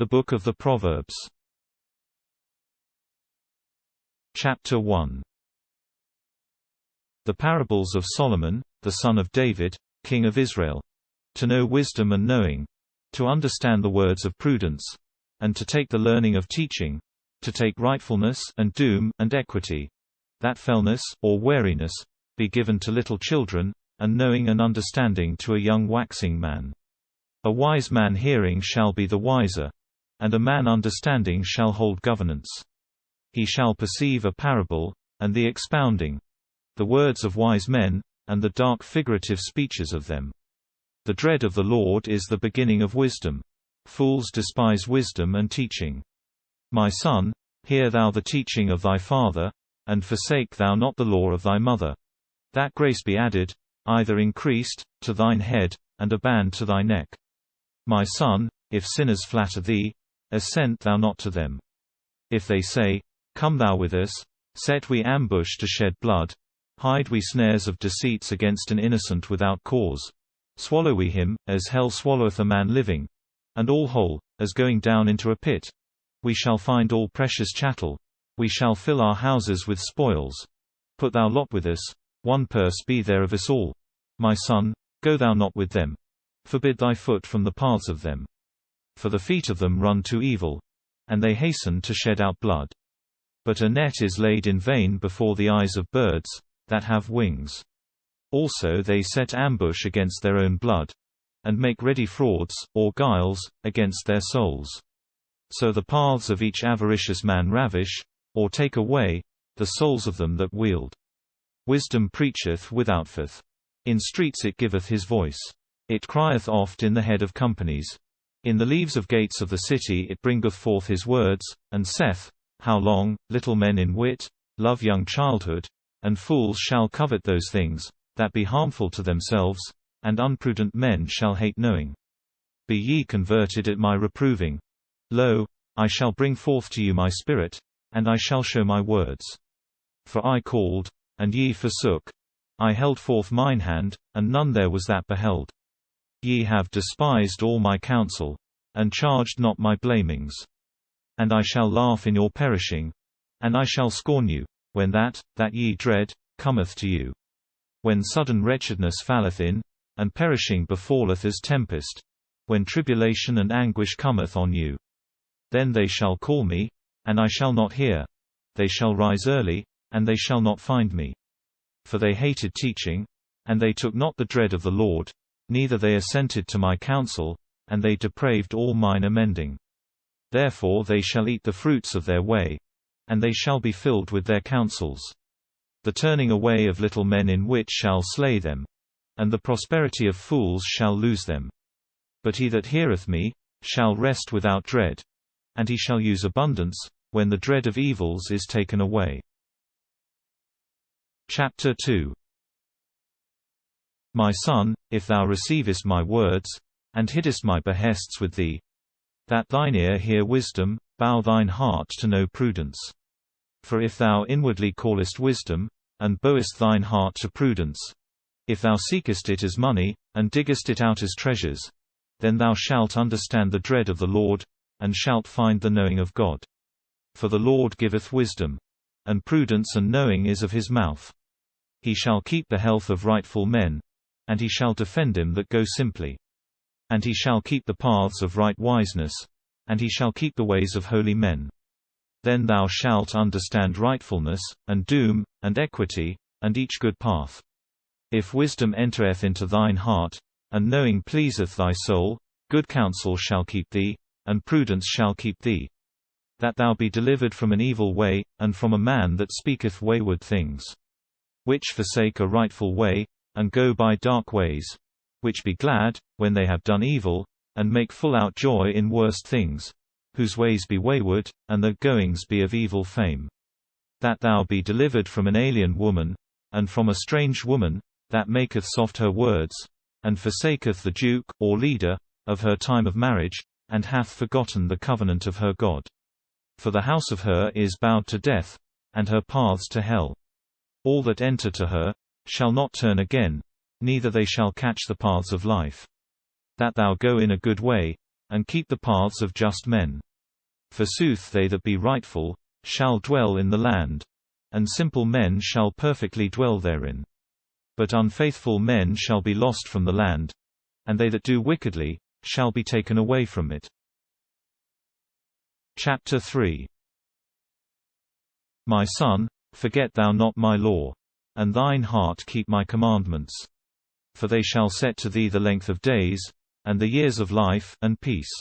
The Book of the Proverbs. Chapter 1. The Parables of Solomon, the son of David, king of Israel. To know wisdom and knowing, to understand the words of prudence, and to take the learning of teaching, to take rightfulness and doom and equity, that fellness or weariness be given to little children, and knowing and understanding to a young waxing man. A wise man hearing shall be the wiser, and a man understanding shall hold governance. He shall perceive a parable, and the expounding, the words of wise men, and the dark figurative speeches of them. The dread of the Lord is the beginning of wisdom. Fools despise wisdom and teaching. My son, hear thou the teaching of thy father, and forsake thou not the law of thy mother. That grace be added, either increased, to thine head, and a band to thy neck. My son, if sinners flatter thee, assent thou not to them. If they say, Come thou with us, set we ambush to shed blood, hide we snares of deceits against an innocent without cause. Swallow we him, as hell swalloweth a man living, and all whole, as going down into a pit. We shall find all precious chattel, we shall fill our houses with spoils. Put thou lot with us, one purse be there of us all. My son, go thou not with them. Forbid thy foot from the paths of them. For the feet of them run to evil, and they hasten to shed out blood. But a net is laid in vain before the eyes of birds that have wings. Also they set ambush against their own blood, and make ready frauds, or guiles, against their souls. So the paths of each avaricious man ravish, or take away, the souls of them that wield. Wisdom preacheth without faith. In streets it giveth his voice. It crieth oft in the head of companies. In the leaves of gates of the city it bringeth forth his words, and saith, How long, little men in wit, love young childhood, and fools shall covet those things that be harmful to themselves, and unprudent men shall hate knowing. Be ye converted at my reproving. Lo, I shall bring forth to you my spirit, and I shall show my words. For I called, and ye forsook. I held forth mine hand, and none there was that beheld. Ye have despised all my counsel, and charged not my blamings. And I shall laugh in your perishing, and I shall scorn you, when that ye dread, cometh to you. When sudden wretchedness falleth in, and perishing befalleth as tempest, when tribulation and anguish cometh on you. Then they shall call me, and I shall not hear. They shall rise early, and they shall not find me. For they hated teaching, and they took not the dread of the Lord, neither they assented to my counsel, and they depraved all mine amending. Therefore they shall eat the fruits of their way, and they shall be filled with their counsels. The turning away of little men in wit shall slay them, and the prosperity of fools shall lose them. But he that heareth me, shall rest without dread, and he shall use abundance, when the dread of evils is taken away. Chapter 2. My son, if thou receivest my words, and hiddest my behests with thee, that thine ear hear wisdom, bow thine heart to know prudence. For if thou inwardly callest wisdom, and bowest thine heart to prudence, if thou seekest it as money, and diggest it out as treasures, then thou shalt understand the dread of the Lord, and shalt find the knowing of God. For the Lord giveth wisdom, and prudence and knowing is of his mouth. He shall keep the health of rightful men, and he shall defend him that go simply. And he shall keep the paths of right wiseness, and he shall keep the ways of holy men. Then thou shalt understand rightfulness, and doom, and equity, and each good path. If wisdom entereth into thine heart, and knowing pleaseth thy soul, good counsel shall keep thee, and prudence shall keep thee. That thou be delivered from an evil way, and from a man that speaketh wayward things. Which forsake a rightful way, and go by dark ways. Which be glad, when they have done evil, and make full out joy in worst things. Whose ways be wayward, and their goings be of evil fame. That thou be delivered from an alien woman, and from a strange woman, that maketh soft her words, and forsaketh the duke, or leader, of her time of marriage, and hath forgotten the covenant of her God. For the house of her is bowed to death, and her paths to hell. All that enter to her shall not turn again, neither they shall catch the paths of life. That thou go in a good way, and keep the paths of just men. Forsooth they that be rightful shall dwell in the land, and simple men shall perfectly dwell therein. But unfaithful men shall be lost from the land, and they that do wickedly shall be taken away from it. Chapter 3. My son, forget thou not my law, and thine heart keep my commandments. For they shall set to thee the length of days, and the years of life, and peace.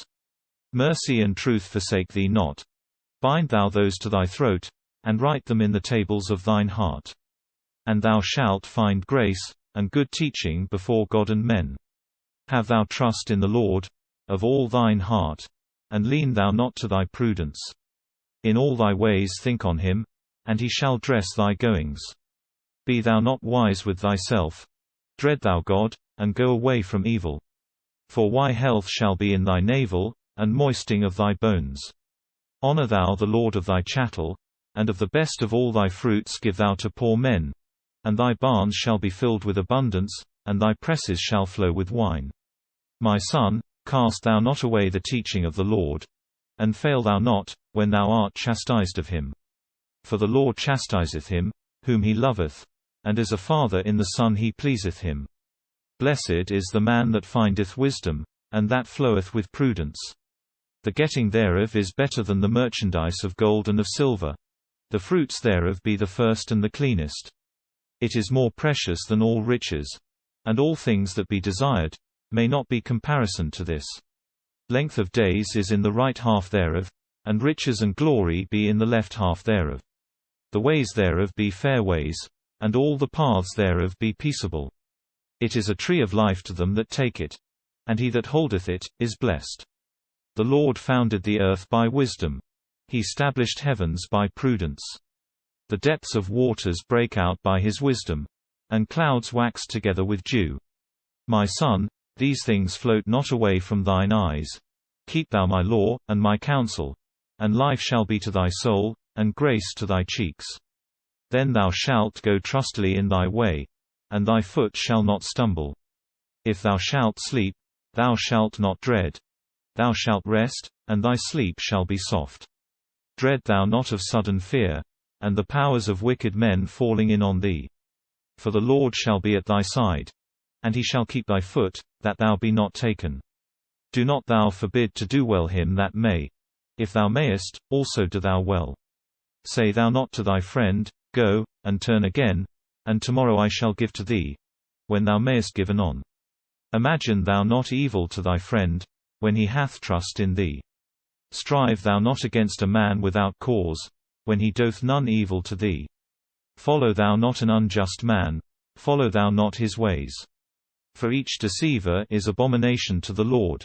Mercy and truth forsake thee not. Bind thou those to thy throat, and write them in the tables of thine heart. And thou shalt find grace, and good teaching before God and men. Have thou trust in the Lord, of all thine heart, and lean thou not to thy prudence. In all thy ways think on him, and he shall dress thy goings. Be thou not wise with thyself. Dread thou God, and go away from evil. For why health shall be in thy navel, and moistening of thy bones. Honor thou the Lord of thy chattel, and of the best of all thy fruits give thou to poor men. And thy barns shall be filled with abundance, and thy presses shall flow with wine. My son, cast thou not away the teaching of the Lord, and fail thou not, when thou art chastised of him. For the Lord chastiseth him, whom he loveth, and as a father in the son he pleaseth him. Blessed is the man that findeth wisdom, and that floweth with prudence. The getting thereof is better than the merchandise of gold and of silver. The fruits thereof be the first and the cleanest. It is more precious than all riches. And all things that be desired may not be comparison to this. Length of days is in the right half thereof, and riches and glory be in the left half thereof. The ways thereof be fair ways, and all the paths thereof be peaceable. It is a tree of life to them that take it, and he that holdeth it is blessed. The Lord founded the earth by wisdom. He stablished heavens by prudence. The depths of waters break out by his wisdom, and clouds wax together with dew. My son, these things float not away from thine eyes. Keep thou my law, and my counsel, and life shall be to thy soul, and grace to thy cheeks. Then thou shalt go trustily in thy way, and thy foot shall not stumble. If thou shalt sleep, thou shalt not dread. Thou shalt rest, and thy sleep shall be soft. Dread thou not of sudden fear, and the powers of wicked men falling in on thee. For the Lord shall be at thy side, and he shall keep thy foot, that thou be not taken. Do not thou forbid to do well him that may. If thou mayest, also do thou well. Say thou not to thy friend, Go, and turn again, and tomorrow I shall give to thee, when thou mayest give anon. Imagine thou not evil to thy friend, when he hath trust in thee. Strive thou not against a man without cause, when he doth none evil to thee. Follow thou not an unjust man, follow thou not his ways. For each deceiver is abomination to the Lord,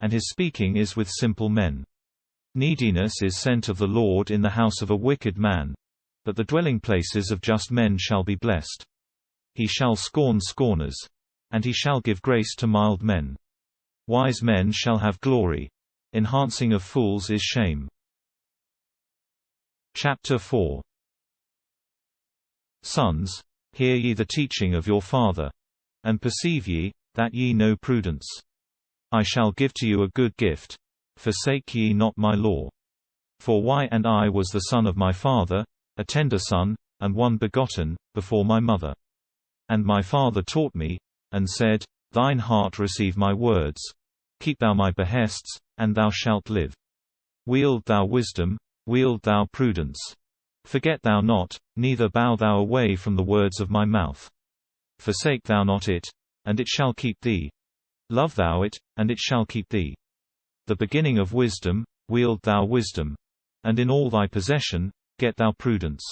and his speaking is with simple men. Neediness is sent of the Lord in the house of a wicked man, but the dwelling places of just men shall be blessed. He shall scorn scorners, and he shall give grace to mild men. Wise men shall have glory. Enhancing of fools is shame. Chapter 4. Sons, hear ye the teaching of your father, and perceive ye, that ye know prudence. I shall give to you a good gift. Forsake ye not my law. For why and I was the son of my father, a tender son, and one begotten, before my mother. And my father taught me, and said, Thine heart receive my words. Keep thou my behests, and thou shalt live. Wield thou wisdom, wield thou prudence. Forget thou not, neither bow thou away from the words of my mouth. Forsake thou not it, and it shall keep thee. Love thou it, and it shall keep thee. The beginning of wisdom, wield thou wisdom, and in all thy possession, get thou prudence.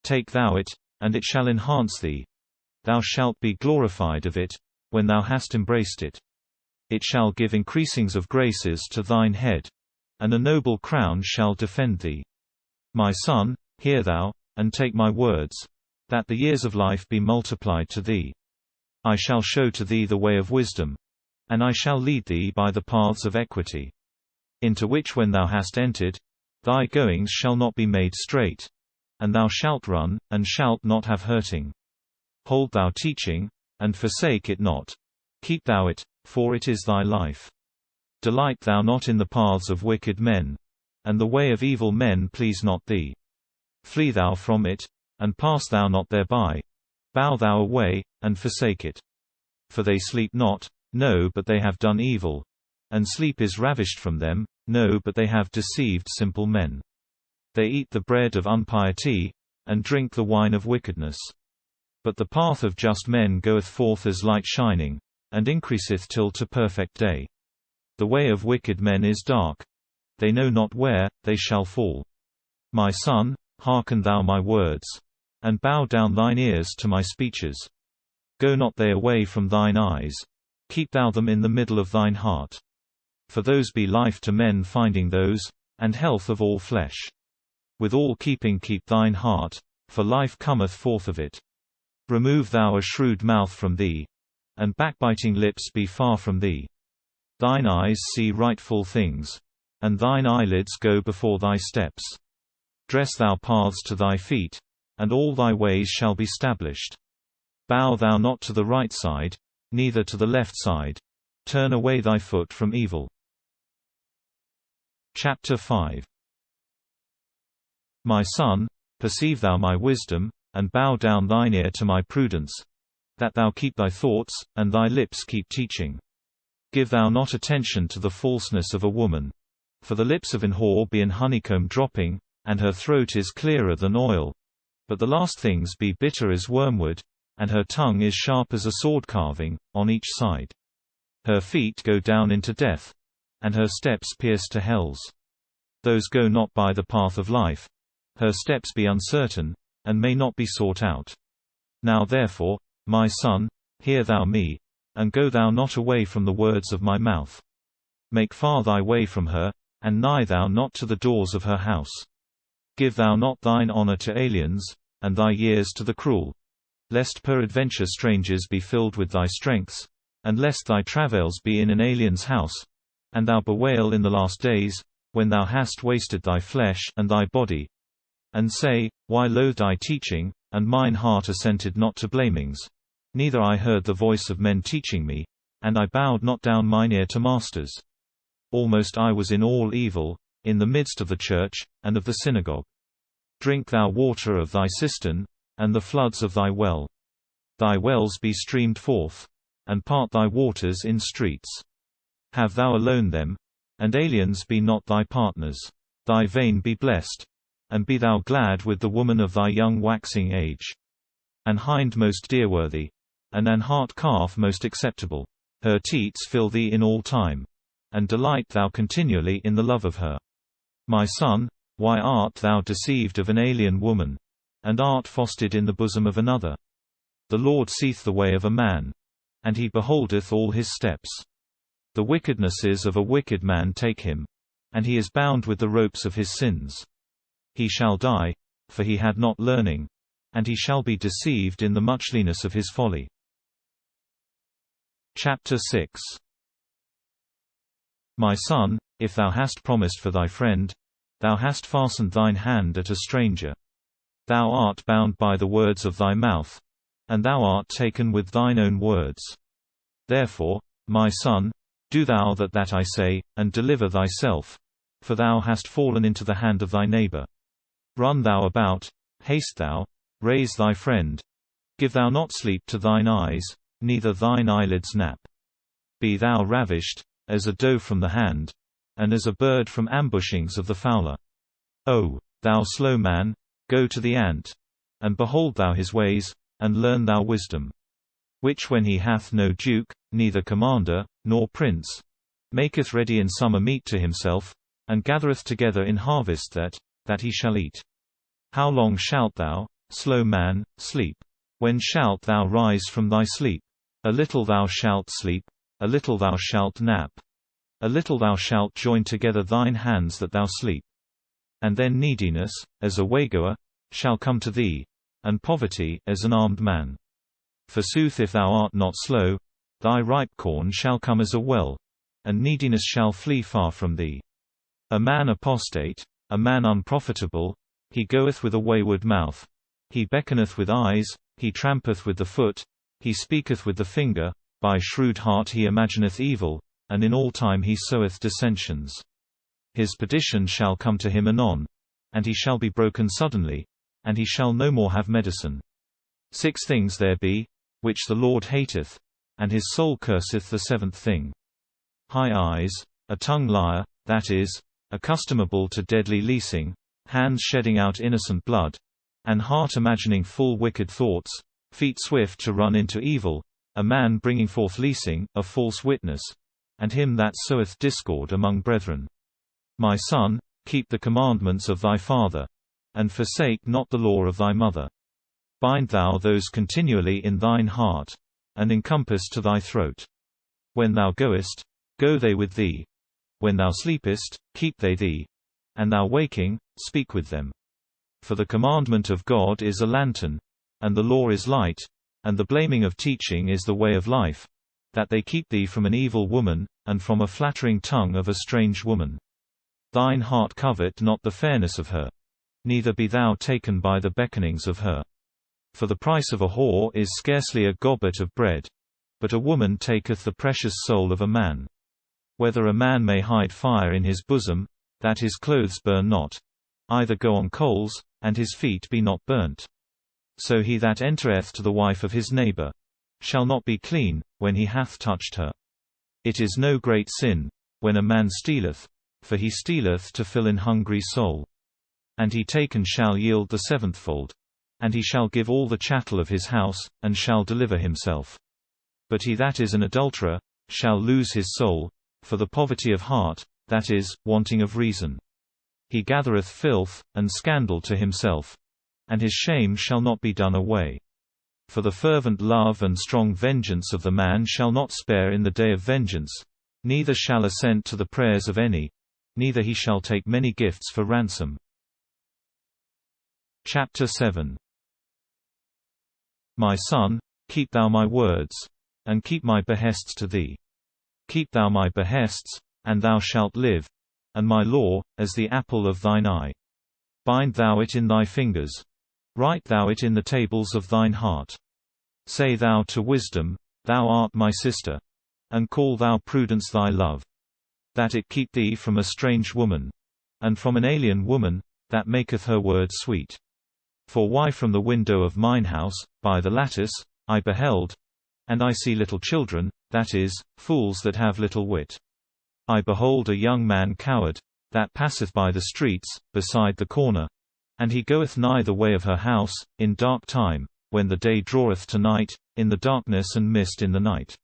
Take thou it, and it shall enhance thee. Thou shalt be glorified of it, when thou hast embraced it. It shall give increasings of graces to thine head, and a noble crown shall defend thee. My son, hear thou, and take my words, that the years of life be multiplied to thee. I shall show to thee the way of wisdom, and I shall lead thee by the paths of equity. Into which when thou hast entered, thy goings shall not be made straight, and thou shalt run, and shalt not have hurting. Hold thou teaching, and forsake it not. Keep thou it, for it is thy life. Delight thou not in the paths of wicked men, and the way of evil men please not thee. Flee thou from it, and pass thou not thereby. Bow thou away, and forsake it. For they sleep not, no, but they have done evil, and sleep is ravished from them, no, but they have deceived simple men. They eat the bread of impiety, and drink the wine of wickedness. But the path of just men goeth forth as light shining, and increaseth till to perfect day. The way of wicked men is dark, they know not where they shall fall. My son, hearken thou my words, and bow down thine ears to my speeches. Go not they away from thine eyes, keep thou them in the middle of thine heart. For those be life to men finding those, and health of all flesh. With all keeping keep thine heart, for life cometh forth of it. Remove thou a shrewd mouth from thee, and backbiting lips be far from thee. Thine eyes see rightful things, and thine eyelids go before thy steps. Dress thou paths to thy feet, and all thy ways shall be stablished. Bow thou not to the right side, neither to the left side. Turn away thy foot from evil. Chapter 5. My son, perceive thou my wisdom, and bow down thine ear to my prudence, that thou keep thy thoughts, and thy lips keep teaching. Give thou not attention to the falseness of a woman, for the lips of an whore be an honeycomb dropping, and her throat is clearer than oil. But the last things be bitter as wormwood, and her tongue is sharp as a sword carving, on each side. Her feet go down into death, and her steps pierce to hells. Those go not by the path of life. Her steps be uncertain, and may not be sought out. Now therefore, my son, hear thou me, and go thou not away from the words of my mouth. Make far thy way from her, and nigh thou not to the doors of her house. Give thou not thine honor to aliens, and thy years to the cruel. Lest peradventure strangers be filled with thy strengths, and lest thy travails be in an alien's house, and thou bewail in the last days, when thou hast wasted thy flesh and thy body, and say, Why loathed I teaching, and mine heart assented not to blamings? Neither I heard the voice of men teaching me, and I bowed not down mine ear to masters. Almost I was in all evil, in the midst of the church, and of the synagogue. Drink thou water of thy cistern, and the floods of thy well. Thy wells be streamed forth, and part thy waters in streets. Have thou alone them, and aliens be not thy partners. Thy vein be blessed, and be thou glad with the woman of thy young waxing age. An hind most dearworthy, and an hart calf most acceptable. Her teats fill thee in all time, and delight thou continually in the love of her. My son, why art thou deceived of an alien woman, and art fostered in the bosom of another? The Lord seeth the way of a man, and he beholdeth all his steps. The wickednesses of a wicked man take him, and he is bound with the ropes of his sins. He shall die, for he had not learning, and he shall be deceived in the muchliness of his folly. Chapter 6. My son, if thou hast promised for thy friend, thou hast fastened thine hand at a stranger. Thou art bound by the words of thy mouth, and thou art taken with thine own words. Therefore, my son, do thou that I say, and deliver thyself, for thou hast fallen into the hand of thy neighbor. Run thou about, haste thou, raise thy friend. Give thou not sleep to thine eyes, neither thine eyelids nap. Be thou ravished, as a doe from the hand, and as a bird from ambushings of the fowler. O, thou slow man, go to the ant, and behold thou his ways, and learn thou wisdom. Which when he hath no duke, neither commander, nor prince, maketh ready in summer meat to himself, and gathereth together in harvest that he shall eat. How long shalt thou, slow man, sleep? When shalt thou rise from thy sleep? A little thou shalt sleep, a little thou shalt nap. A little thou shalt join together thine hands that thou sleep. And then neediness, as a waygoer, shall come to thee, and poverty, as an armed man. Forsooth if thou art not slow, thy ripe corn shall come as a well, and neediness shall flee far from thee. A man apostate, a man unprofitable, he goeth with a wayward mouth. He beckoneth with eyes, he trampeth with the foot, he speaketh with the finger, by shrewd heart he imagineth evil, and in all time he soweth dissensions. His perdition shall come to him anon, and he shall be broken suddenly, and he shall no more have medicine. 6 things there be, which the Lord hateth, and his soul curseth the 7th thing. High eyes, a tongue liar, that is, accustomable to deadly leasing, hands shedding out innocent blood, an heart imagining full wicked thoughts, feet swift to run into evil, a man bringing forth leasing, a false witness, and him that soweth discord among brethren. My son, keep the commandments of thy father, and forsake not the law of thy mother. Bind thou those continually in thine heart, and encompass to thy throat. When thou goest, go they with thee. When thou sleepest, keep they thee. And thou waking, speak with them. For the commandment of God is a lantern, and the law is light, and the blaming of teaching is the way of life, that they keep thee from an evil woman, and from a flattering tongue of a strange woman. Thine heart covet not the fairness of her, neither be thou taken by the beckonings of her. For the price of a whore is scarcely a gobbet of bread, but a woman taketh the precious soul of a man. Whether a man may hide fire in his bosom, that his clothes burn not, either go on coals, and his feet be not burnt. So he that entereth to the wife of his neighbor shall not be clean, when he hath touched her. It is no great sin, when a man stealeth, for he stealeth to fill an hungry soul. And he taken shall yield the 7th-fold, and he shall give all the chattel of his house, and shall deliver himself. But he that is an adulterer shall lose his soul, for the poverty of heart, that is, wanting of reason. He gathereth filth, and scandal to himself, and his shame shall not be done away. For the fervent love and strong vengeance of the man shall not spare in the day of vengeance, neither shall assent to the prayers of any, neither he shall take many gifts for ransom. Chapter 7. My son, keep thou my words, and keep my behests to thee. Keep thou my behests, and thou shalt live, and my law, as the apple of thine eye. Bind thou it in thy fingers. Write thou it in the tables of thine heart. Say thou to wisdom, thou art my sister, and call thou prudence thy love. That it keep thee from a strange woman, and from an alien woman, that maketh her word sweet. For why from the window of mine house, by the lattice, I beheld, and I see little children, that is, fools that have little wit. I behold a young man coward, that passeth by the streets, beside the corner, and he goeth nigh the way of her house, in dark time, when the day draweth to night, in the darkness and mist in the night.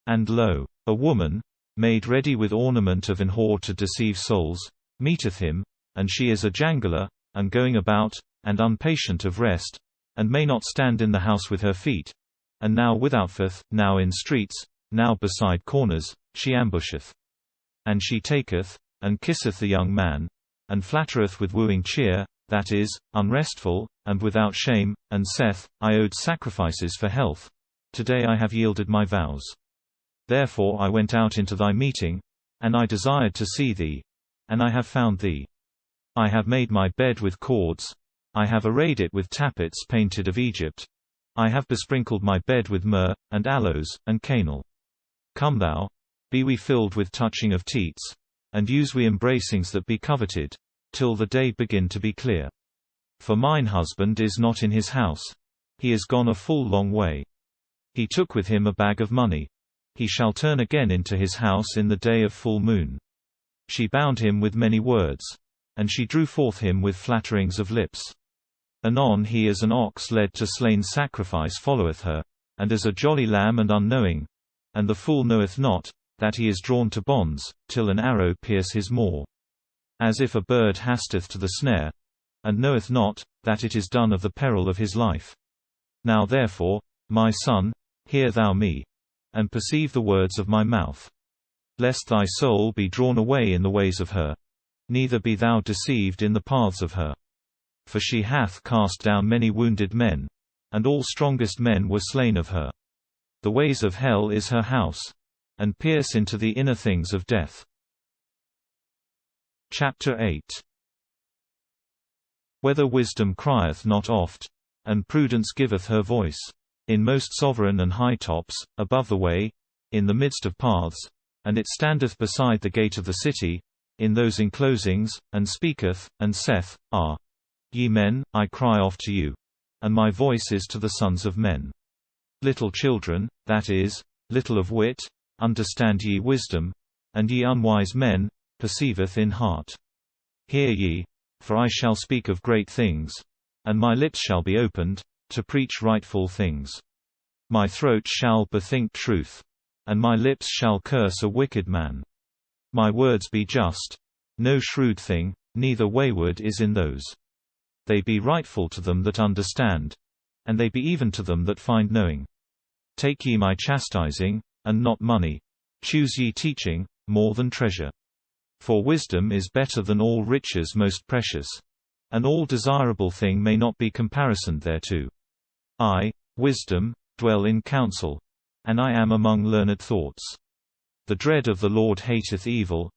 And lo, a woman, made ready with ornament of an whore to deceive souls, meeteth him, and she is a jangler, and going about, and unpatient of rest, and may not stand in the house with her feet, and now withoutfeth, now in streets, now beside corners, she ambusheth. And she taketh, and kisseth the young man, and flattereth with wooing cheer, that is, unrestful, and without shame, and saith, I owed sacrifices for health. Today I have yielded my vows. Therefore I went out into thy meeting, and I desired to see thee, and I have found thee. I have made my bed with cords, I have arrayed it with tappets painted of Egypt. I have besprinkled my bed with myrrh, and aloes, and cannel. Come thou, be we filled with touching of teats, and use we embracings that be coveted, till the day begin to be clear. For mine husband is not in his house. He is gone a full long way. He took with him a bag of money. He shall turn again into his house in the day of full moon. She bound him with many words, and she drew forth him with flatterings of lips. Anon he as an ox led to slain sacrifice followeth her, and as a jolly lamb and unknowing, and the fool knoweth not, that he is drawn to bonds, till an arrow pierce his maw. As if a bird hasteth to the snare, and knoweth not, that it is done of the peril of his life. Now therefore, my son, hear thou me, and perceive the words of my mouth. Lest thy soul be drawn away in the ways of her, neither be thou deceived in the paths of her. For she hath cast down many wounded men, and all strongest men were slain of her. The ways of hell is her house, and pierce into the inner things of death. Chapter 8. Whether wisdom crieth not oft, and prudence giveth her voice. In most sovereign and high tops, above the way, in the midst of paths, and it standeth beside the gate of the city, in those enclosings, and speaketh, and saith, Ye men, I cry oft to you, and my voice is to the sons of men. Little children, that is, little of wit, understand ye wisdom, and ye unwise men, perceiveth in heart. Hear ye, for I shall speak of great things, and my lips shall be opened, to preach rightful things. My throat shall bethink truth, and my lips shall curse a wicked man. My words be just, no shrewd thing, neither wayward is in those. They be rightful to them that understand, and they be even to them that find knowing. Take ye my chastising, and not money. Choose ye teaching, more than treasure. For wisdom is better than all riches most precious, and all desirable thing may not be comparisoned thereto. I, wisdom, dwell in counsel, and I am among learned thoughts. The dread of the Lord hateth evil.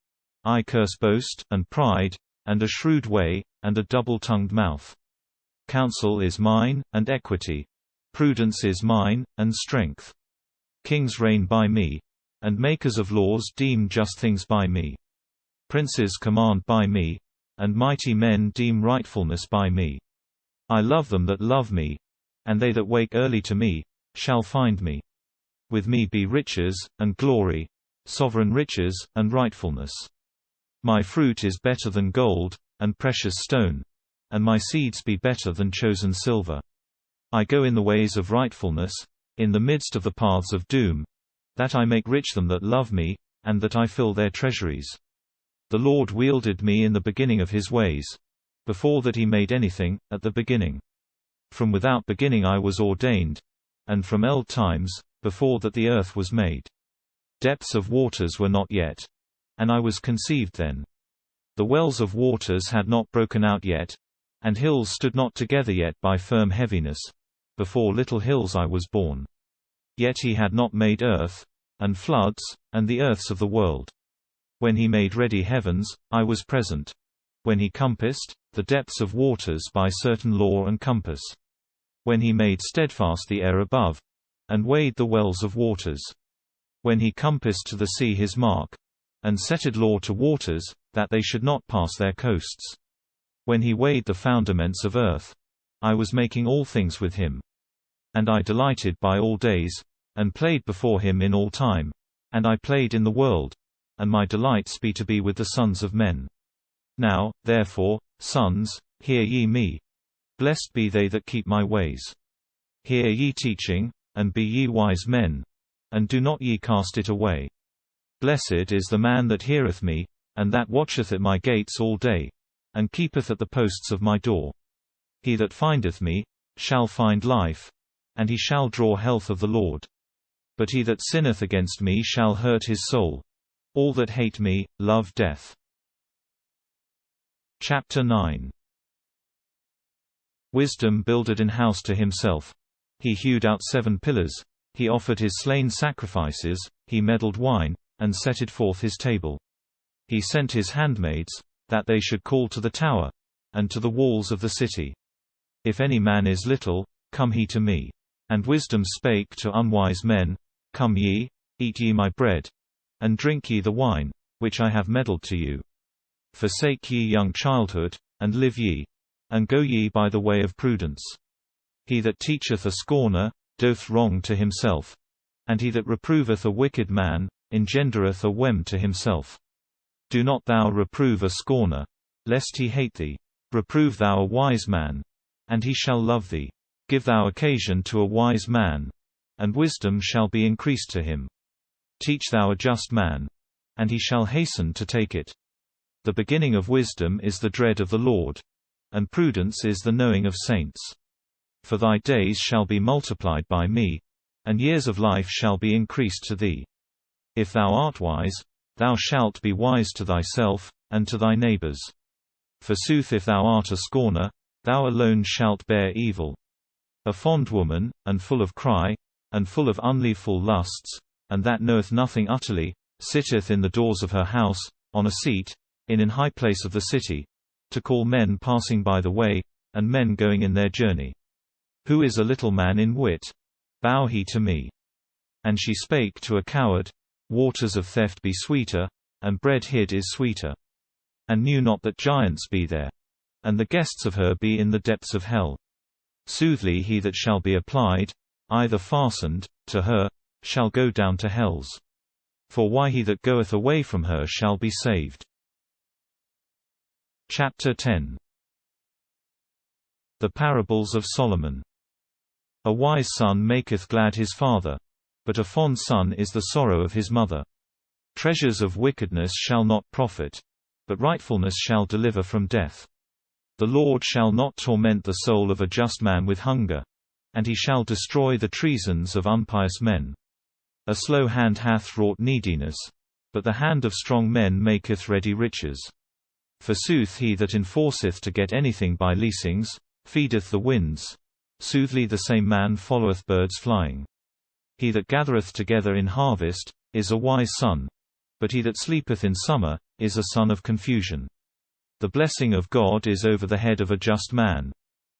I curse boast, and pride, and a shrewd way, and a double-tongued mouth. Counsel is mine, and equity. Prudence is mine, and strength. Kings reign by me, and makers of laws deem just things by me. Princes command by me, and mighty men deem rightfulness by me. I love them that love me, and they that wake early to me, shall find me. With me be riches, and glory, sovereign riches, and rightfulness. My fruit is better than gold, and precious stone, and my seeds be better than chosen silver. I go in the ways of rightfulness, in the midst of the paths of doom, that I make rich them that love me, and that I fill their treasuries. The Lord wielded me in the beginning of his ways, before that he made anything, at the beginning. From without beginning I was ordained, and from old times, before that the earth was made. Depths of waters were not yet, and I was conceived then. The wells of waters had not broken out yet, and hills stood not together yet by firm heaviness. Before little hills I was born. Yet he had not made earth, and floods, and the earths of the world. When he made ready heavens, I was present. When he compassed the depths of waters by certain law and compass. When he made steadfast the air above, and weighed the wells of waters. When he compassed to the sea his mark, and setted law to waters, that they should not pass their coasts. When he weighed the fundaments of earth, I was making all things with him. And I delighted by all days, and played before him in all time, and I played in the world, and my delights be to be with the sons of men. Now, therefore, sons, hear ye me. Blessed be they that keep my ways. Hear ye teaching, and be ye wise men, and do not ye cast it away. Blessed is the man that heareth me, and that watcheth at my gates all day, and keepeth at the posts of my door. He that findeth me, shall find life, and he shall draw health of the Lord. But he that sinneth against me shall hurt his soul. All that hate me, love death. Chapter 9. Wisdom builded an house to himself. He hewed out 7 pillars, he offered his slain sacrifices, he meddled wine, and setted forth his table. He sent his handmaids, that they should call to the tower, and to the walls of the city. If any man is little, come he to me. And wisdom spake to unwise men, Come ye, eat ye my bread, and drink ye the wine, which I have meddled to you. Forsake ye young childhood, and live ye, and go ye by the way of prudence. He that teacheth a scorner, doth wrong to himself, and he that reproveth a wicked man, engendereth a wem to himself. Do not thou reprove a scorner, lest he hate thee. Reprove thou a wise man, and he shall love thee. Give thou occasion to a wise man, and wisdom shall be increased to him. Teach thou a just man, and he shall hasten to take it. The beginning of wisdom is the dread of the Lord, and prudence is the knowing of saints. For thy days shall be multiplied by me, and years of life shall be increased to thee. If thou art wise, thou shalt be wise to thyself, and to thy neighbors. Forsooth if thou art a scorner, thou alone shalt bear evil. A fond woman, and full of cry, and full of unlawful lusts, and that knoweth nothing utterly, sitteth in the doors of her house, on a seat, in an high place of the city, to call men passing by the way, and men going in their journey. Who is a little man in wit? Bow he to me. And she spake to a coward, Waters of theft be sweeter, and bread hid is sweeter. And knew not that giants be there, and the guests of her be in the depths of hell. Soothly he that shall be applied, either fastened, to her, shall go down to hells. For why he that goeth away from her shall be saved. Chapter 10. The Parables of Solomon. A wise son maketh glad his father, but a fond son is the sorrow of his mother. Treasures of wickedness shall not profit, but rightfulness shall deliver from death. The Lord shall not torment the soul of a just man with hunger, and he shall destroy the treasons of impious men. A slow hand hath wrought neediness, but the hand of strong men maketh ready riches. Forsooth he that enforceth to get anything by leasings, feedeth the winds. Soothly the same man followeth birds flying. He that gathereth together in harvest, is a wise son, but he that sleepeth in summer, is a son of confusion. The blessing of God is over the head of a just man,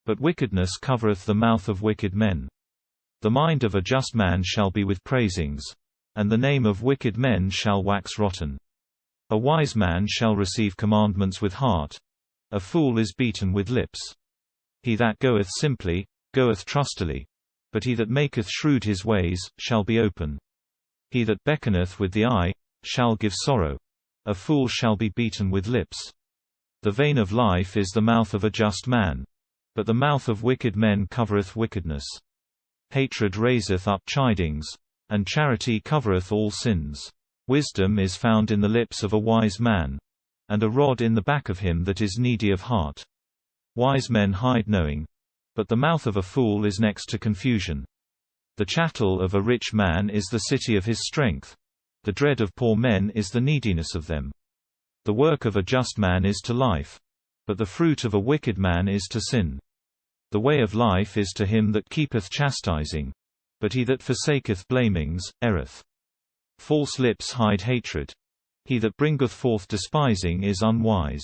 but wickedness covereth the mouth of wicked men. The mind of a just man shall be with praisings, and the name of wicked men shall wax rotten. A wise man shall receive commandments with heart, a fool is beaten with lips. He that goeth simply, goeth trustily, but he that maketh shrewd his ways, shall be open. He that beckoneth with the eye, shall give sorrow, a fool shall be beaten with lips. The vein of life is the mouth of a just man, but the mouth of wicked men covereth wickedness. Hatred raiseth up chidings, and charity covereth all sins. Wisdom is found in the lips of a wise man, and a rod in the back of him that is needy of heart. Wise men hide knowing, but the mouth of a fool is next to confusion. The chattel of a rich man is the city of his strength, the dread of poor men is the neediness of them. The work of a just man is to life, but the fruit of a wicked man is to sin. The way of life is to him that keepeth chastising, but he that forsaketh blamings, erreth. False lips hide hatred. He that bringeth forth despising is unwise.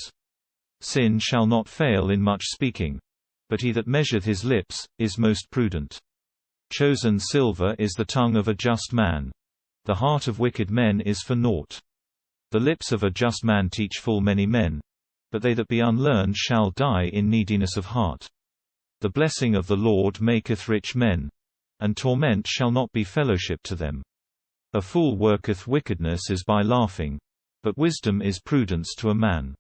Sin shall not fail in much speaking, but he that measureth his lips, is most prudent. Chosen silver is the tongue of a just man. The heart of wicked men is for naught. The lips of a just man teach full many men, but they that be unlearned shall die in neediness of heart. The blessing of the Lord maketh rich men, and torment shall not be fellowship to them. A fool worketh wickedness as by laughing, but wisdom is prudence to a man.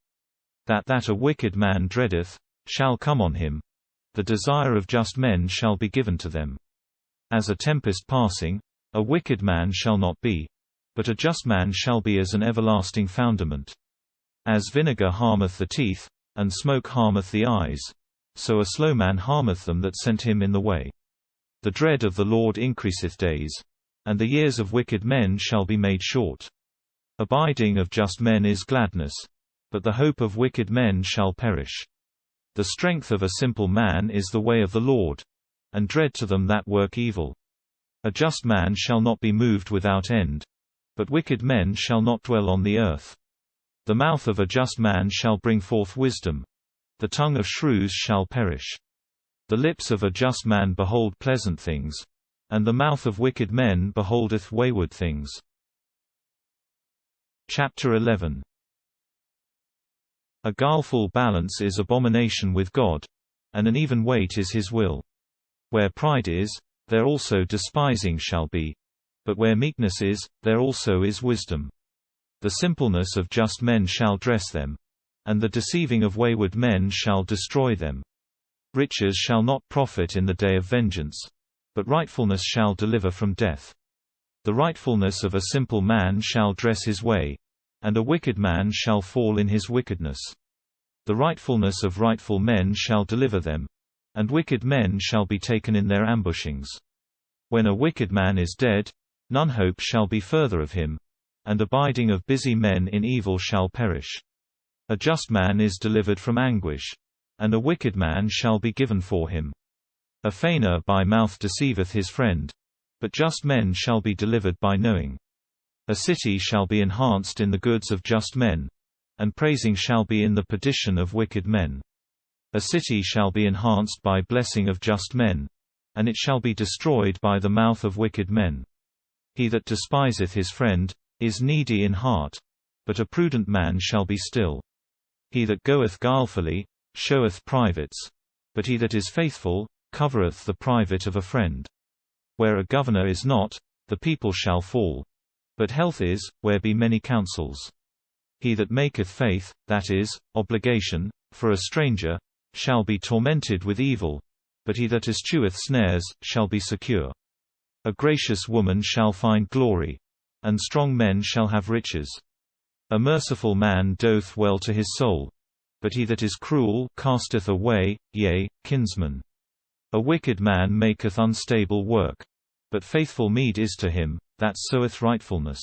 That a wicked man dreadeth, shall come on him. The desire of just men shall be given to them. As a tempest passing, a wicked man shall not be, but a just man shall be as an everlasting foundament. As vinegar harmeth the teeth, and smoke harmeth the eyes, so a slow man harmeth them that sent him in the way. The dread of the Lord increaseth days, and the years of wicked men shall be made short. Abiding of just men is gladness, but the hope of wicked men shall perish. The strength of a simple man is the way of the Lord, and dread to them that work evil. A just man shall not be moved without end, but wicked men shall not dwell on the earth. The mouth of a just man shall bring forth wisdom, the tongue of shrews shall perish. The lips of a just man behold pleasant things, and the mouth of wicked men beholdeth wayward things. Chapter 11. A guileful balance is abomination with God, and an even weight is his will. Where pride is, there also despising shall be, but where meekness is, there also is wisdom. The simpleness of just men shall dress them, and the deceiving of wayward men shall destroy them. Riches shall not profit in the day of vengeance, but rightfulness shall deliver from death. The rightfulness of a simple man shall dress his way, and a wicked man shall fall in his wickedness. The rightfulness of rightful men shall deliver them, and wicked men shall be taken in their ambushings. When a wicked man is dead, none hope shall be further of him, and abiding of busy men in evil shall perish. A just man is delivered from anguish, and a wicked man shall be given for him. A feigner by mouth deceiveth his friend, but just men shall be delivered by knowing. A city shall be enhanced in the goods of just men, and praising shall be in the perdition of wicked men. A city shall be enhanced by blessing of just men, and it shall be destroyed by the mouth of wicked men. He that despiseth his friend, is needy in heart, but a prudent man shall be still. He that goeth guilefully showeth privates, but he that is faithful covereth the private of a friend. Where a governor is not, the people shall fall, but health is, where be many counsels. He that maketh faith, that is, obligation, for a stranger, shall be tormented with evil, but he that escheweth snares shall be secure. A gracious woman shall find glory, and strong men shall have riches. A merciful man doth well to his soul, but he that is cruel casteth away, yea, kinsman. A wicked man maketh unstable work, but faithful meed is to him that soweth rightfulness.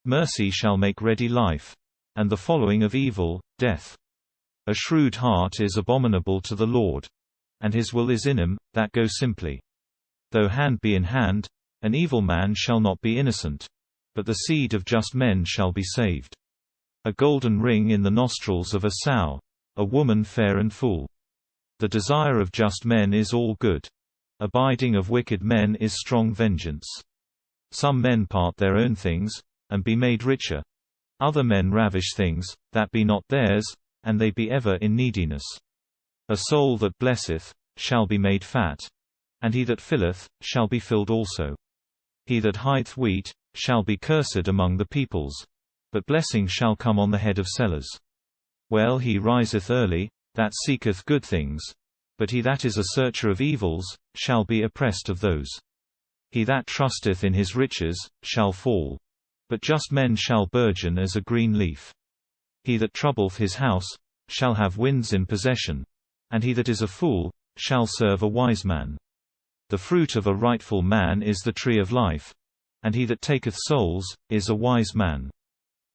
Mercy shall make ready life, and the following of evil, death. A shrewd heart is abominable to the Lord, and his will is in him that go simply. Though hand be in hand, an evil man shall not be innocent, but the seed of just men shall be saved. A golden ring in the nostrils of a sow, a woman fair and full. The desire of just men is all good. Abiding of wicked men is strong vengeance. Some men part their own things, and be made richer. Other men ravish things that be not theirs, and they be ever in neediness. A soul that blesseth shall be made fat, and he that filleth shall be filled also. He that hideth wheat shall be cursed among the peoples, but blessing shall come on the head of sellers. Well, he riseth early that seeketh good things, but he that is a searcher of evils shall be oppressed of those. He that trusteth in his riches shall fall, but just men shall burgeon as a green leaf. He that troubleth his house shall have winds in possession, and he that is a fool shall serve a wise man. The fruit of a rightful man is the tree of life, and he that taketh souls is a wise man.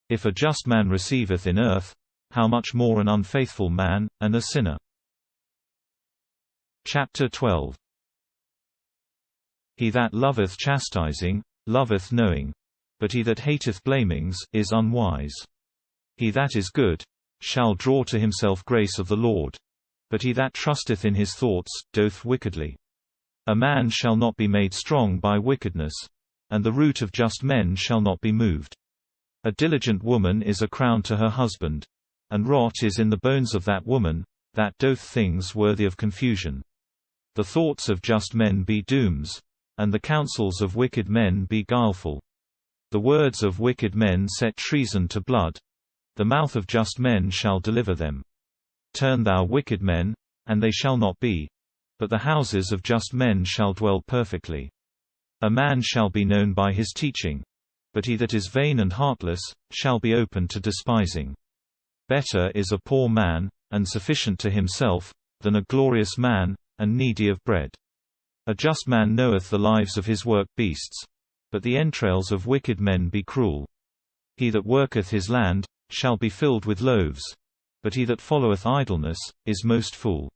If a just man receiveth in earth, how much more an unfaithful man, and a sinner. Chapter 12. He that loveth chastising loveth knowing, but he that hateth blamings is unwise. He that is good shall draw to himself grace of the Lord, but he that trusteth in his thoughts doth wickedly. A man shall not be made strong by wickedness, and the root of just men shall not be moved. A diligent woman is a crown to her husband, and rot is in the bones of that woman that doth things worthy of confusion. The thoughts of just men be dooms, and the counsels of wicked men be guileful. The words of wicked men set treason to blood, the mouth of just men shall deliver them. Turn thou wicked men, and they shall not be, but the houses of just men shall dwell perfectly. A man shall be known by his teaching, but he that is vain and heartless shall be open to despising. Better is a poor man, and sufficient to himself, than a glorious man, and needy of bread. A just man knoweth the lives of his work beasts, but the entrails of wicked men be cruel. He that worketh his land shall be filled with loaves, but he that followeth idleness is most full.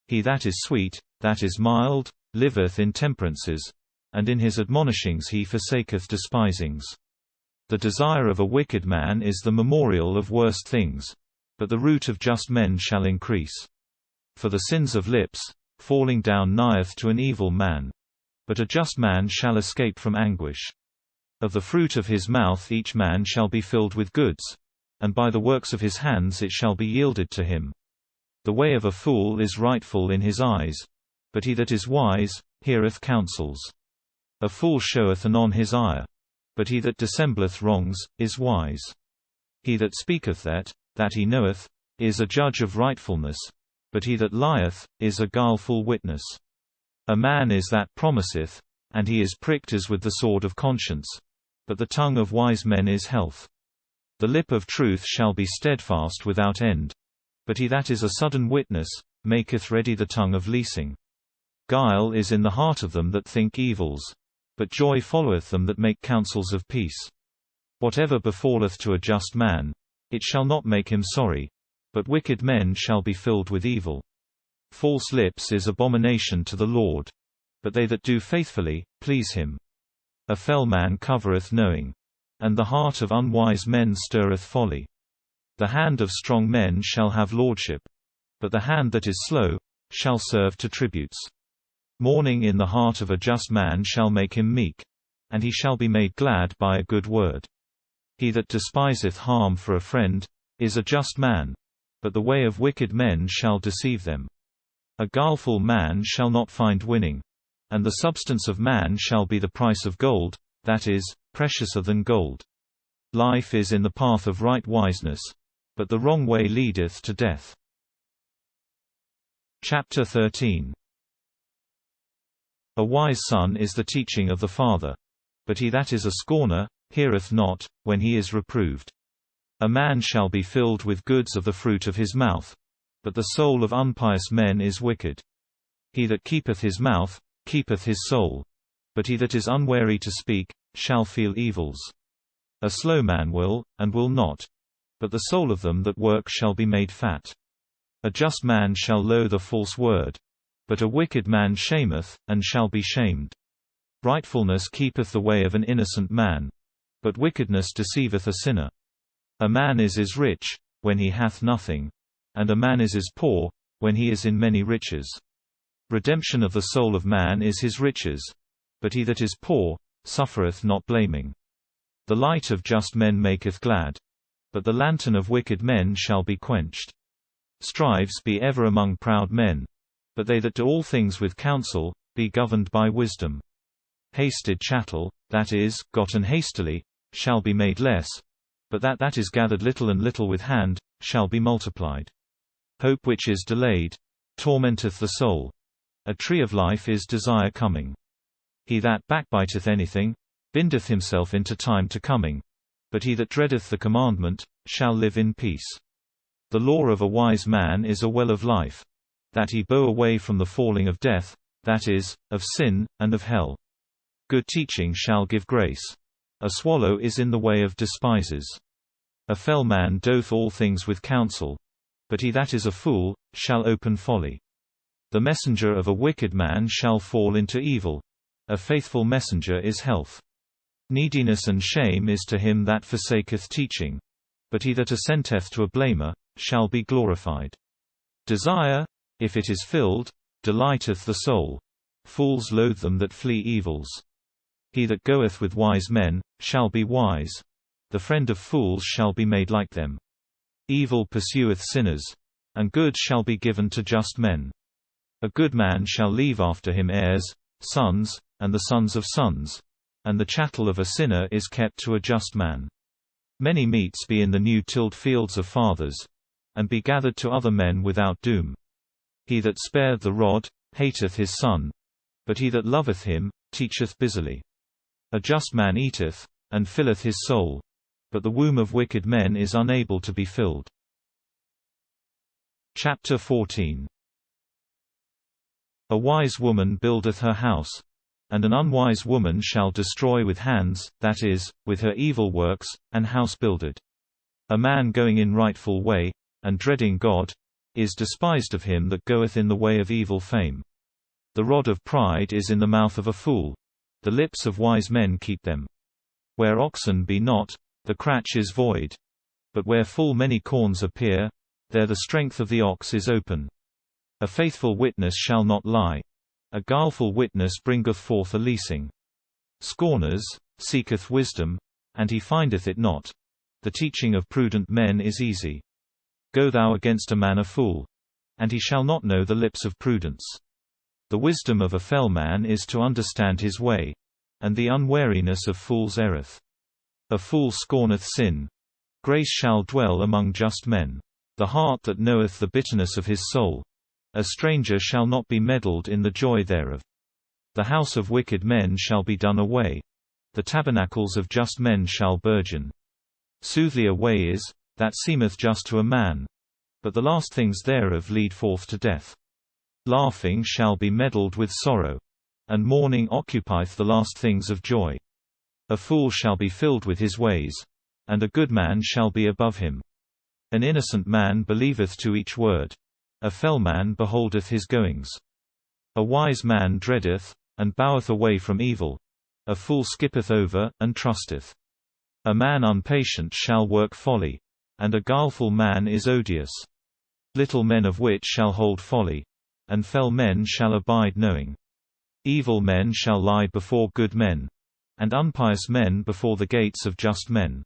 He that is sweet, that is mild, liveth in temperances, and in his admonishings he forsaketh despisings. The desire of a wicked man is the memorial of worst things, but the root of just men shall increase. For the sins of lips, falling down nigheth to an evil man, but a just man shall escape from anguish. Of the fruit of his mouth each man shall be filled with goods, and by the works of his hands it shall be yielded to him. The way of a fool is rightful in his eyes, but he that is wise heareth counsels. A fool showeth anon his ire, but he that dissembleth wrongs is wise. He that speaketh that he knoweth is a judge of rightfulness, but he that lieth is a guileful witness. A man is that promiseth, and he is pricked as with the sword of conscience, but the tongue of wise men is health. The lip of truth shall be steadfast without end, but he that is a sudden witness maketh ready the tongue of leasing. Guile is in the heart of them that think evils, but joy followeth them that make counsels of peace. Whatever befalleth to a just man, it shall not make him sorry, but wicked men shall be filled with evil. False lips is abomination to the Lord, but they that do faithfully please him. A fell man covereth knowing, and the heart of unwise men stirreth folly. The hand of strong men shall have lordship, but the hand that is slow shall serve to tributes. Mourning in the heart of a just man shall make him meek, and he shall be made glad by a good word. He that despiseth harm for a friend is a just man, but the way of wicked men shall deceive them. A guileful man shall not find winning, and the substance of man shall be the price of gold, that is, preciouser than gold. Life is in the path of right wiseness, but the wrong way leadeth to death. Chapter 13. A wise son is the teaching of the father, but he that is a scorner heareth not, when he is reproved. A man shall be filled with goods of the fruit of his mouth, but the soul of unpious men is wicked. He that keepeth his mouth keepeth his soul, but he that is unwary to speak shall feel evils. A slow man will, and will not, but the soul of them that work shall be made fat. A just man shall loathe a false word, but a wicked man shameth, and shall be shamed. Rightfulness keepeth the way of an innocent man, but wickedness deceiveth a sinner. A man is rich, when he hath nothing, and a man is poor, when he is in many riches. Redemption of the soul of man is his riches, but he that is poor suffereth not blaming. The light of just men maketh glad, but the lantern of wicked men shall be quenched. Strives be ever among proud men, but they that do all things with counsel be governed by wisdom. Hasted chattel, that is, gotten hastily, shall be made less, but that is gathered little and little with hand shall be multiplied. Hope which is delayed tormenteth the soul. A tree of life is desire coming. He that backbiteth anything bindeth himself into time to coming, but he that dreadeth the commandment shall live in peace. The law of a wise man is a well of life, that he bow away from the falling of death, that is, of sin, and of hell. Good teaching shall give grace. A swallow is in the way of despisers. A fell man doth all things with counsel, but he that is a fool shall open folly. The messenger of a wicked man shall fall into evil. A faithful messenger is health. Neediness and shame is to him that forsaketh teaching, but he that assenteth to a blamer shall be glorified. Desire, if it is filled, delighteth the soul. Fools loathe them that flee evils. He that goeth with wise men shall be wise. The friend of fools shall be made like them. Evil pursueth sinners, and good shall be given to just men. A good man shall leave after him heirs, sons, and the sons of sons, and the chattel of a sinner is kept to a just man. Many meats be in the new-tilled fields of fathers, and be gathered to other men without doom. He that spareth the rod hateth his son, but he that loveth him teacheth busily. A just man eateth, and filleth his soul, but the womb of wicked men is unable to be filled. Chapter 14. A wise woman buildeth her house, and an unwise woman shall destroy with hands, that is, with her evil works, an house builded. A man going in rightful way, and dreading God, is despised of him that goeth in the way of evil fame. The rod of pride is in the mouth of a fool, the lips of wise men keep them. Where oxen be not, the cratch is void, but where full many corns appear, there the strength of the ox is open. A faithful witness shall not lie. A guileful witness bringeth forth a leasing. Scorners seeketh wisdom, and he findeth it not. The teaching of prudent men is easy. Go thou against a man a fool, and he shall not know the lips of prudence. The wisdom of a fell man is to understand his way, and the unwariness of fools erreth. A fool scorneth sin. Grace shall dwell among just men. The heart that knoweth the bitterness of his soul, a stranger shall not be meddled in the joy thereof. The house of wicked men shall be done away. The tabernacles of just men shall burgeon. Soothly a way is, that seemeth just to a man, but the last things thereof lead forth to death. Laughing shall be meddled with sorrow, and mourning occupieth the last things of joy. A fool shall be filled with his ways, and a good man shall be above him. An innocent man believeth to each word. A fell man beholdeth his goings. A wise man dreadeth, and boweth away from evil. A fool skippeth over, and trusteth. A man impatient shall work folly, and a guileful man is odious. Little men of wit shall hold folly, and fell men shall abide knowing. Evil men shall lie before good men, and unpious men before the gates of just men.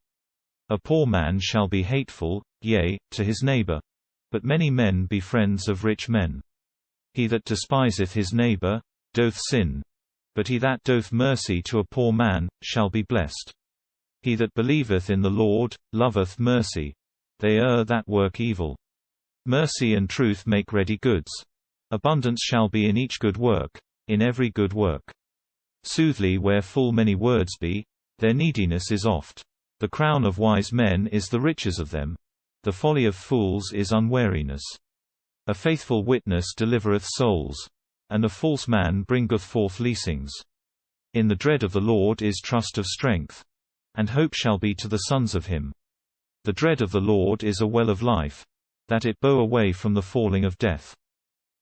A poor man shall be hateful, yea, to his neighbor. But many men be friends of rich men. He that despiseth his neighbor, doth sin. But he that doth mercy to a poor man, shall be blessed. He that believeth in the Lord, loveth mercy. They that work evil. Mercy and truth make ready goods. Abundance shall be in each good work, in every good work. Soothly where full many words be, their neediness is oft. The crown of wise men is the riches of them. The folly of fools is unwariness. A faithful witness delivereth souls, and a false man bringeth forth leasings. In the dread of the Lord is trust of strength, and hope shall be to the sons of him. The dread of the Lord is a well of life, that it bow away from the falling of death.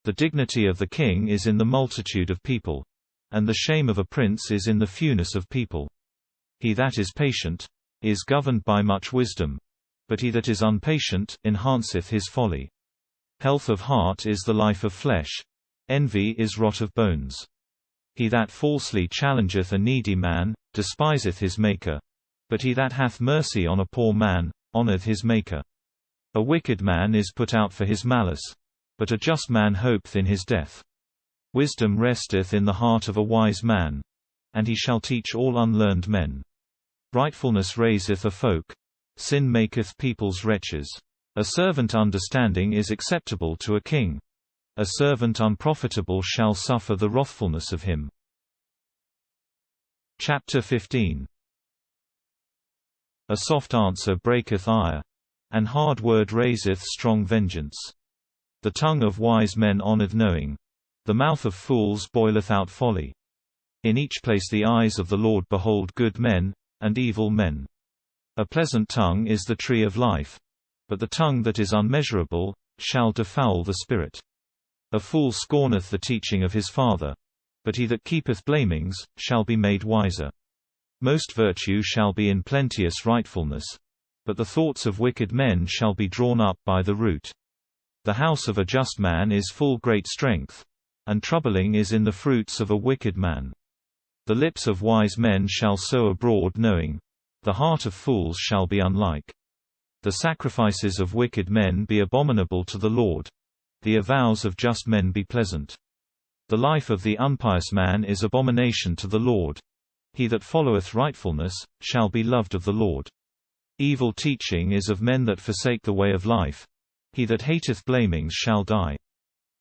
The dignity of the king is in the multitude of people, and the shame of a prince is in the fewness of people. He that is patient is governed by much wisdom, but he that is impatient enhanceth his folly. Health of heart is the life of flesh, envy is rot of bones. He that falsely challengeth a needy man, despiseth his Maker. But he that hath mercy on a poor man, honoureth his Maker. A wicked man is put out for his malice, but a just man hopeth in his death. Wisdom resteth in the heart of a wise man, and he shall teach all unlearned men. Rightfulness raiseth a folk, sin maketh peoples wretches. A servant understanding is acceptable to a king. A servant unprofitable shall suffer the wrathfulness of him. Chapter 15. A soft answer breaketh ire, and hard word raiseth strong vengeance. The tongue of wise men honoureth knowing, the mouth of fools boileth out folly. In each place the eyes of the Lord behold good men, and evil men. A pleasant tongue is the tree of life, but the tongue that is unmeasurable shall defoul the spirit. A fool scorneth the teaching of his father, but he that keepeth blamings shall be made wiser. Most virtue shall be in plenteous rightfulness, but the thoughts of wicked men shall be drawn up by the root. The house of a just man is full great strength, and troubling is in the fruits of a wicked man. The lips of wise men shall sow abroad knowing, the heart of fools shall be unlike. The sacrifices of wicked men be abominable to the Lord, the avows of just men be pleasant. The life of the impious man is abomination to the Lord. He that followeth rightfulness shall be loved of the Lord. Evil teaching is of men that forsake the way of life. He that hateth blamings shall die.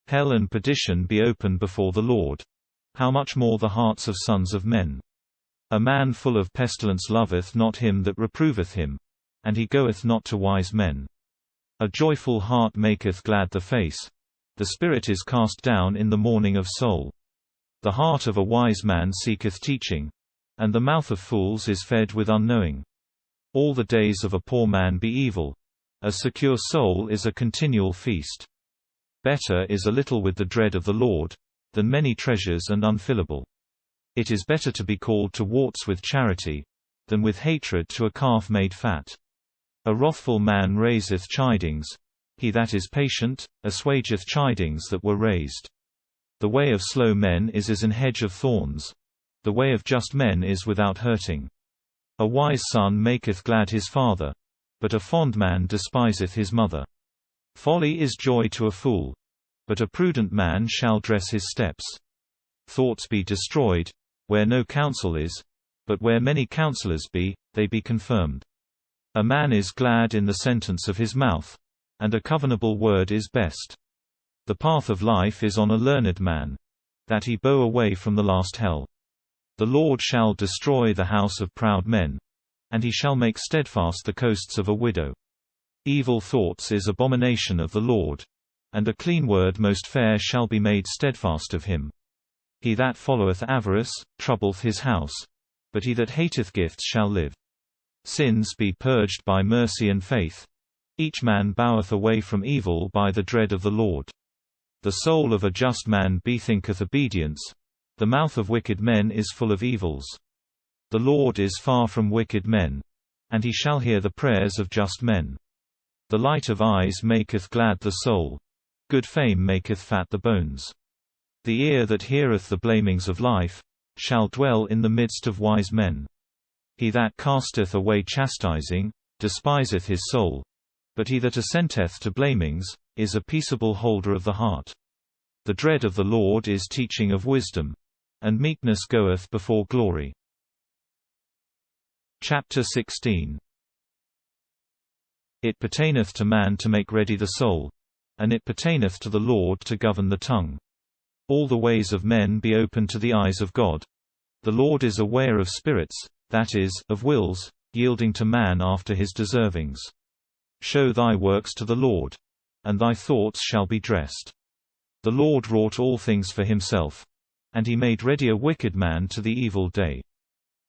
Hell and perdition be open before the Lord. How much more the hearts of sons of men? A man full of pestilence loveth not him that reproveth him, and he goeth not to wise men. A joyful heart maketh glad the face. The spirit is cast down in the mourning of soul. The heart of a wise man seeketh teaching, and the mouth of fools is fed with unknowing. All the days of a poor man be evil. A secure soul is a continual feast. Better is a little with the dread of the Lord, than many treasures and unfillable. It is better to be called to warts with charity, than with hatred to a calf made fat. A wrathful man raiseth chidings. He that is patient assuageth chidings that were raised. The way of slow men is as an hedge of thorns. The way of just men is without hurting. A wise son maketh glad his father, but a fond man despiseth his mother. Folly is joy to a fool, but a prudent man shall dress his steps. Thoughts be destroyed, where no counsel is, but where many counselors be, they be confirmed. A man is glad in the sentence of his mouth, and a covenable word is best. The path of life is on a learned man, that he bow away from the last hell. The Lord shall destroy the house of proud men, and he shall make steadfast the coasts of a widow. Evil thoughts is abomination of the Lord, and a clean word most fair shall be made steadfast of him. He that followeth avarice troubleth his house, but he that hateth gifts shall live. Sins be purged by mercy and faith. Each man boweth away from evil by the dread of the Lord. The soul of a just man bethinketh obedience. The mouth of wicked men is full of evils. The Lord is far from wicked men, and he shall hear the prayers of just men. The light of eyes maketh glad the soul. Good fame maketh fat the bones. The ear that heareth the blamings of life shall dwell in the midst of wise men. He that casteth away chastising despiseth his soul. But he that assenteth to blamings is a peaceable holder of the heart. The dread of the Lord is teaching of wisdom, and meekness goeth before glory. Chapter 16. It pertaineth to man to make ready the soul, and it pertaineth to the Lord to govern the tongue. All the ways of men be open to the eyes of God. The Lord is a weigher of spirits, that is, of wills, yielding to man after his deservings. Show thy works to the Lord, and thy thoughts shall be dressed. The Lord wrought all things for himself, and he made ready a wicked man to the evil day.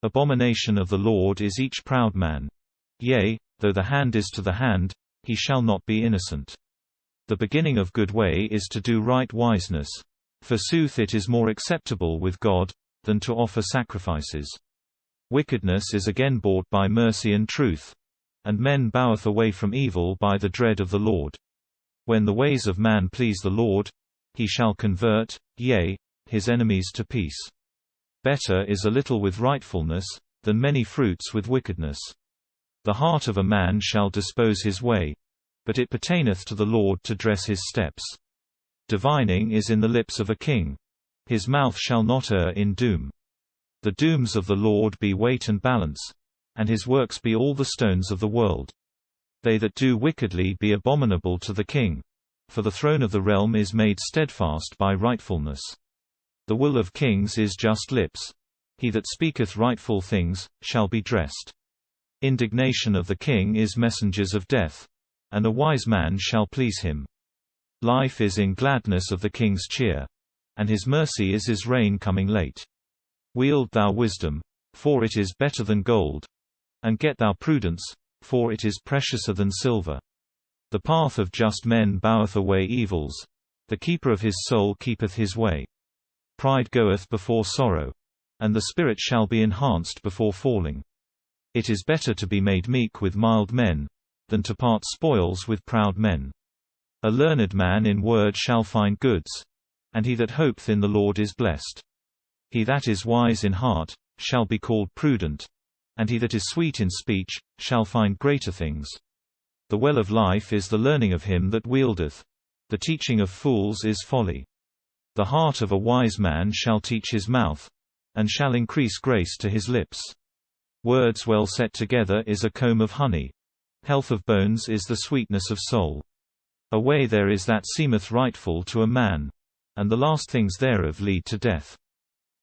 Abomination of the Lord is each proud man. Yea, though the hand is to the hand, he shall not be innocent. The beginning of good way is to do right wiseness. Forsooth it is more acceptable with God, than to offer sacrifices. Wickedness is again bought by mercy and truth, and men boweth away from evil by the dread of the Lord. When the ways of man please the Lord, he shall convert, yea, his enemies to peace. Better is a little with rightfulness, than many fruits with wickedness. The heart of a man shall dispose his way, but it pertaineth to the Lord to dress his steps. Divining is in the lips of a king. His mouth shall not err in doom. The dooms of the Lord be weight and balance, and his works be all the stones of the world. They that do wickedly be abominable to the king, for the throne of the realm is made steadfast by rightfulness. The will of kings is just lips. He that speaketh rightful things shall be dressed. Indignation of the king is messengers of death, and a wise man shall please him. Life is in gladness of the king's cheer, and his mercy is his rain coming late. Wield thou wisdom, for it is better than gold, and get thou prudence, for it is preciouser than silver. The path of just men boweth away evils, the keeper of his soul keepeth his way. Pride goeth before sorrow, and the spirit shall be enhanced before falling. It is better to be made meek with mild men, than to part spoils with proud men. A learned man in word shall find goods, and he that hopeth in the Lord is blessed. He that is wise in heart shall be called prudent, and he that is sweet in speech shall find greater things. The well of life is the learning of him that wieldeth. The teaching of fools is folly. The heart of a wise man shall teach his mouth, and shall increase grace to his lips. Words well set together is a comb of honey. Health of bones is the sweetness of soul. A way there is that seemeth rightful to a man, and the last things thereof lead to death.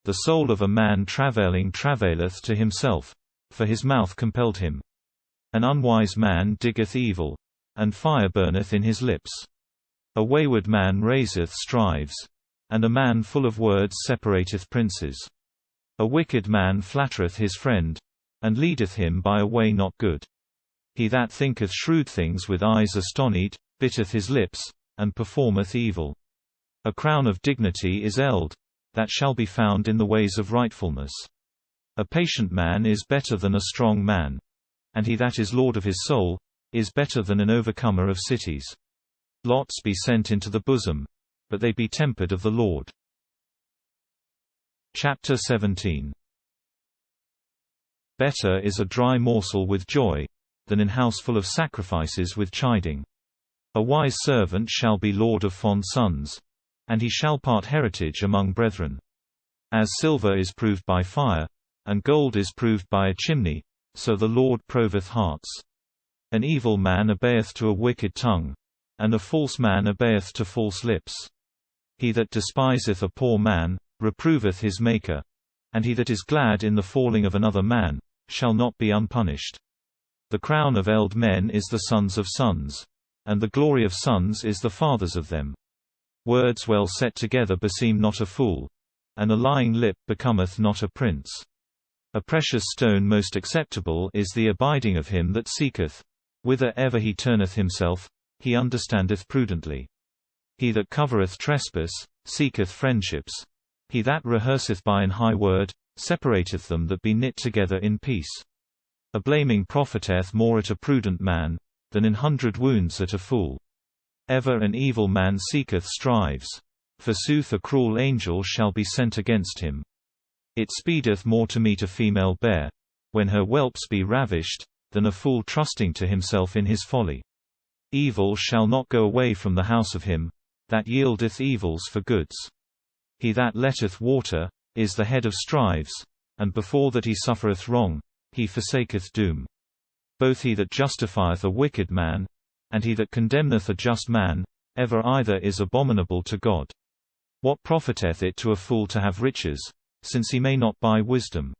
The soul of a man travaileth to himself, for his mouth compelled him. An unwise man diggeth evil, and fire burneth in his lips. A wayward man raiseth strives, and a man full of words separateth princes. A wicked man flattereth his friend, and leadeth him by a way not good. He that thinketh shrewd things with eyes astonied, bitteth his lips, and performeth evil. A crown of dignity is eld, that shall be found in the ways of rightfulness. A patient man is better than a strong man, and he that is lord of his soul is better than an overcomer of cities. Lots be sent into the bosom, but they be tempered of the Lord. Chapter 17. Better is a dry morsel with joy, than an house full of sacrifices with chiding. A wise servant shall be lord of fond sons, and he shall part heritage among brethren. As silver is proved by fire, and gold is proved by a chimney, so the Lord proveth hearts. An evil man obeyeth to a wicked tongue, and a false man obeyeth to false lips. He that despiseth a poor man reproveth his Maker, and he that is glad in the falling of another man shall not be unpunished. The crown of eld men is the sons of sons, and the glory of sons is the fathers of them. Words well set together beseem not a fool, and a lying lip becometh not a prince. A precious stone most acceptable is the abiding of him that seeketh. Whither ever he turneth himself, he understandeth prudently. He that covereth trespass seeketh friendships. He that rehearseth by an high word separateth them that be knit together in peace. A blaming profiteth more at a prudent man, than 100 wounds at a fool. Ever an evil man seeketh strives. Forsooth a cruel angel shall be sent against him. It speedeth more to meet a female bear, when her whelps be ravished, than a fool trusting to himself in his folly. Evil shall not go away from the house of him that yieldeth evils for goods. He that letteth water is the head of strives, and before that he suffereth wrong, he forsaketh doom. Both he that justifieth a wicked man, and he that condemneth a just man, ever either is abominable to God. What profiteth it to a fool to have riches, since he may not buy wisdom?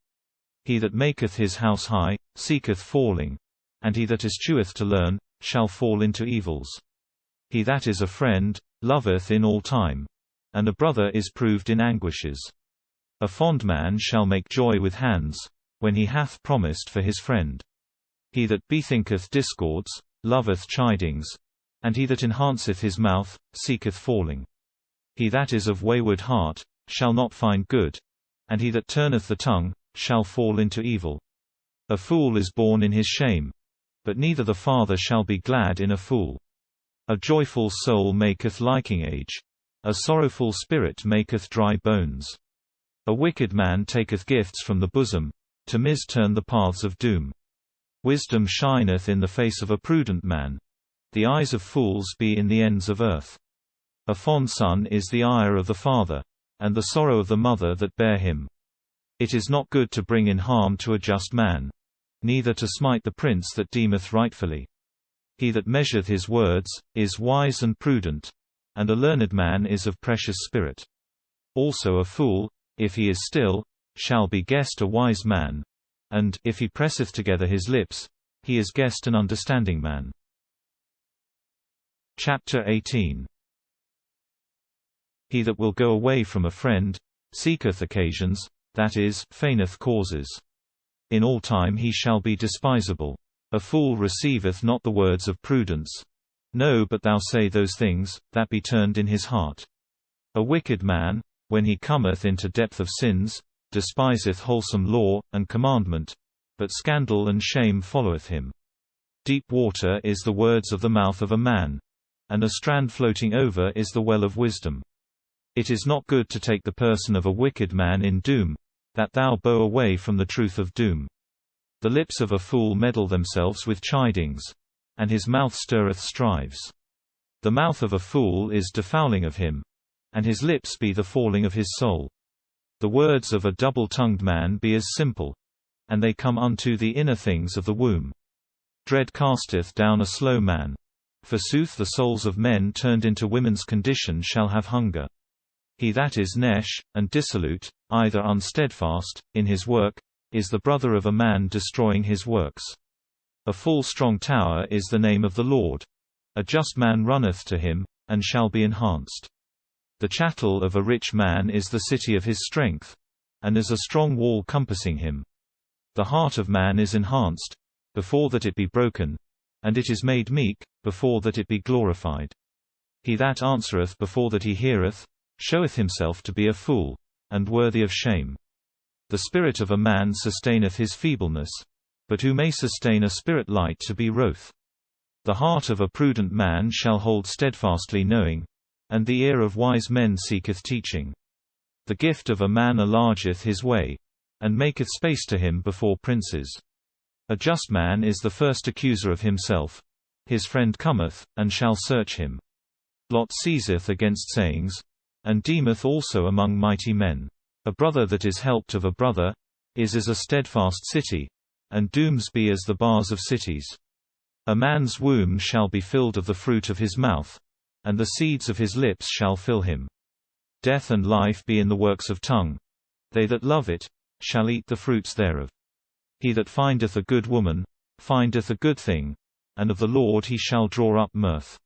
He that maketh his house high, seeketh falling, and he that escheweth to learn, shall fall into evils. He that is a friend, loveth in all time, and a brother is proved in anguishes. A fond man shall make joy with hands, when he hath promised for his friend. He that bethinketh discords, loveth chidings, and he that enhanceth his mouth, seeketh falling. He that is of wayward heart, shall not find good, and he that turneth the tongue, shall fall into evil. A fool is born in his shame, but neither the father shall be glad in a fool. A joyful soul maketh liking age, a sorrowful spirit maketh dry bones. A wicked man taketh gifts from the bosom, to turn the paths of doom. Wisdom shineth in the face of a prudent man, the eyes of fools be in the ends of earth. A fond son is the ire of the father, and the sorrow of the mother that bare him. It is not good to bring in harm to a just man, neither to smite the prince that deemeth rightfully. He that measureth his words, is wise and prudent, and a learned man is of precious spirit. Also a fool, if he is still, shall be guessed a wise man, and, if he presseth together his lips, he is guessed an understanding man. Chapter 18. He that will go away from a friend, seeketh occasions, that is, feigneth causes. In all time he shall be despisable. A fool receiveth not the words of prudence. No, but thou say those things, that be turned in his heart. A wicked man, when he cometh into depth of sins, despiseth wholesome law, and commandment, but scandal and shame followeth him. Deep water is the words of the mouth of a man, and a strand floating over is the well of wisdom. It is not good to take the person of a wicked man in doom, that thou bow away from the truth of doom. The lips of a fool meddle themselves with chidings, and his mouth stirreth strives. The mouth of a fool is defouling of him, and his lips be the falling of his soul. The words of a double-tongued man be as simple, and they come unto the inner things of the womb. Dread casteth down a slow man. Forsooth the souls of men turned into women's condition shall have hunger. He that is nesh, and dissolute, either unsteadfast, in his work, is the brother of a man destroying his works. A full strong tower is the name of the Lord. A just man runneth to him, and shall be enhanced. The chattel of a rich man is the city of his strength, and is a strong wall compassing him. The heart of man is enhanced, before that it be broken, and it is made meek, before that it be glorified. He that answereth before that he heareth, showeth himself to be a fool, and worthy of shame. The spirit of a man sustaineth his feebleness, but who may sustain a spirit light to be wroth? The heart of a prudent man shall hold steadfastly knowing, and the ear of wise men seeketh teaching. The gift of a man enlargeth his way, and maketh space to him before princes. A just man is the first accuser of himself. His friend cometh, and shall search him. Lot seizeth against sayings, and deemeth also among mighty men. A brother that is helped of a brother, is as a steadfast city, and dooms be as the bars of cities. A man's womb shall be filled of the fruit of his mouth, and the seeds of his lips shall fill him. Death and life be in the works of tongue. They that love it, shall eat the fruits thereof. He that findeth a good woman, findeth a good thing, and of the Lord he shall draw up mirth.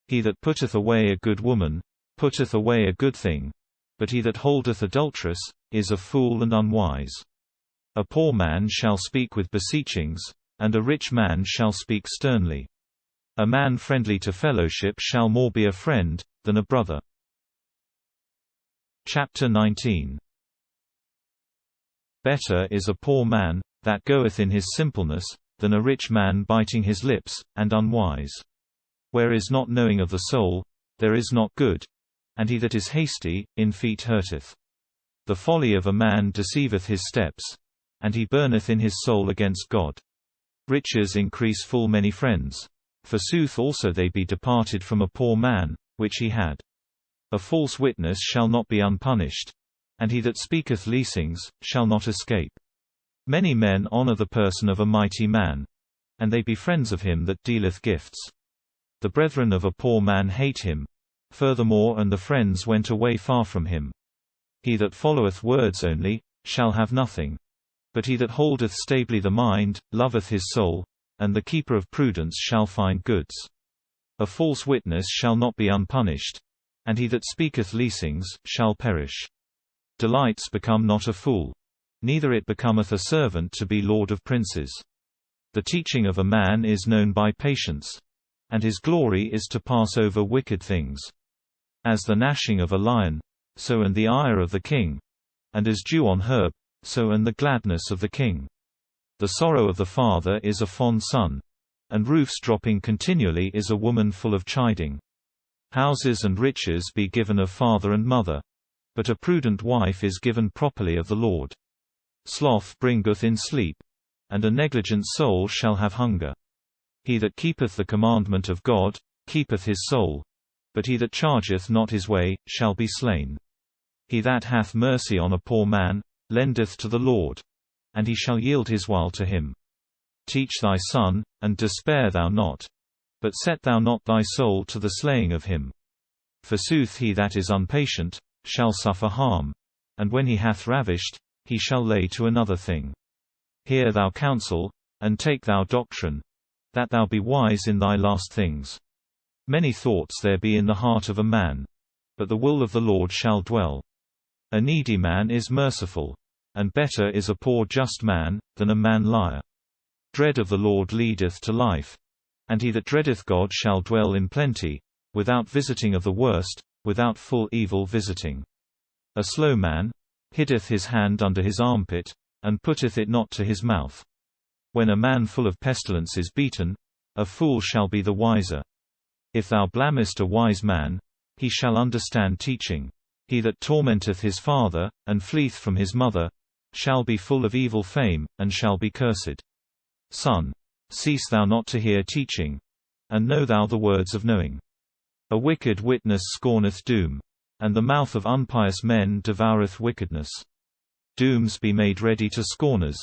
He that putteth away a good woman, putteth away a good thing, but he that holdeth adulteress, is a fool and unwise. A poor man shall speak with beseechings, and a rich man shall speak sternly. A man friendly to fellowship shall more be a friend, than a brother. Chapter 19. Better is a poor man, that goeth in his simpleness, than a rich man biting his lips, and unwise. Where is not knowing of the soul, there is not good, and he that is hasty, in feet hurteth. The folly of a man deceiveth his steps, and he burneth in his soul against God. Riches increase full many friends. Forsooth also they be departed from a poor man, which he had. A false witness shall not be unpunished, and he that speaketh leasings shall not escape. Many men honor the person of a mighty man, and they be friends of him that dealeth gifts. The brethren of a poor man hate him. Furthermore, and the friends went away far from him. He that followeth words only shall have nothing. But he that holdeth stably the mind loveth his soul, and the keeper of prudence shall find goods. A false witness shall not be unpunished, and he that speaketh leasings shall perish. Delights become not a fool, neither it becometh a servant to be lord of princes. The teaching of a man is known by patience, and his glory is to pass over wicked things. As the gnashing of a lion, so and the ire of the king, and as dew on herb, so and the gladness of the king. The sorrow of the father is a fond son, and roofs dropping continually is a woman full of chiding. Houses and riches be given of father and mother, but a prudent wife is given properly of the Lord. Sloth bringeth in sleep, and a negligent soul shall have hunger. He that keepeth the commandment of God keepeth his soul, but he that chargeth not his way shall be slain. He that hath mercy on a poor man lendeth to the Lord, and he shall yield his while to him. Teach thy son, and despair thou not, but set thou not thy soul to the slaying of him. Forsooth he that is unpatient shall suffer harm, and when he hath ravished, he shall lay to another thing. Hear thou counsel, and take thou doctrine, that thou be wise in thy last things. Many thoughts there be in the heart of a man, but the will of the Lord shall dwell. A needy man is merciful, and better is a poor just man than a man liar. Dread of the Lord leadeth to life, and he that dreadeth God shall dwell in plenty, without visiting of the worst, without full evil visiting. A slow man hiddeth his hand under his armpit, and putteth it not to his mouth. When a man full of pestilence is beaten, a fool shall be the wiser. If thou blamest a wise man, he shall understand teaching. He that tormenteth his father, and fleeth from his mother, shall be full of evil fame, and shall be cursed. Son, cease thou not to hear teaching, and know thou the words of knowing. A wicked witness scorneth doom, and the mouth of unpious men devoureth wickedness. Dooms be made ready to scorners,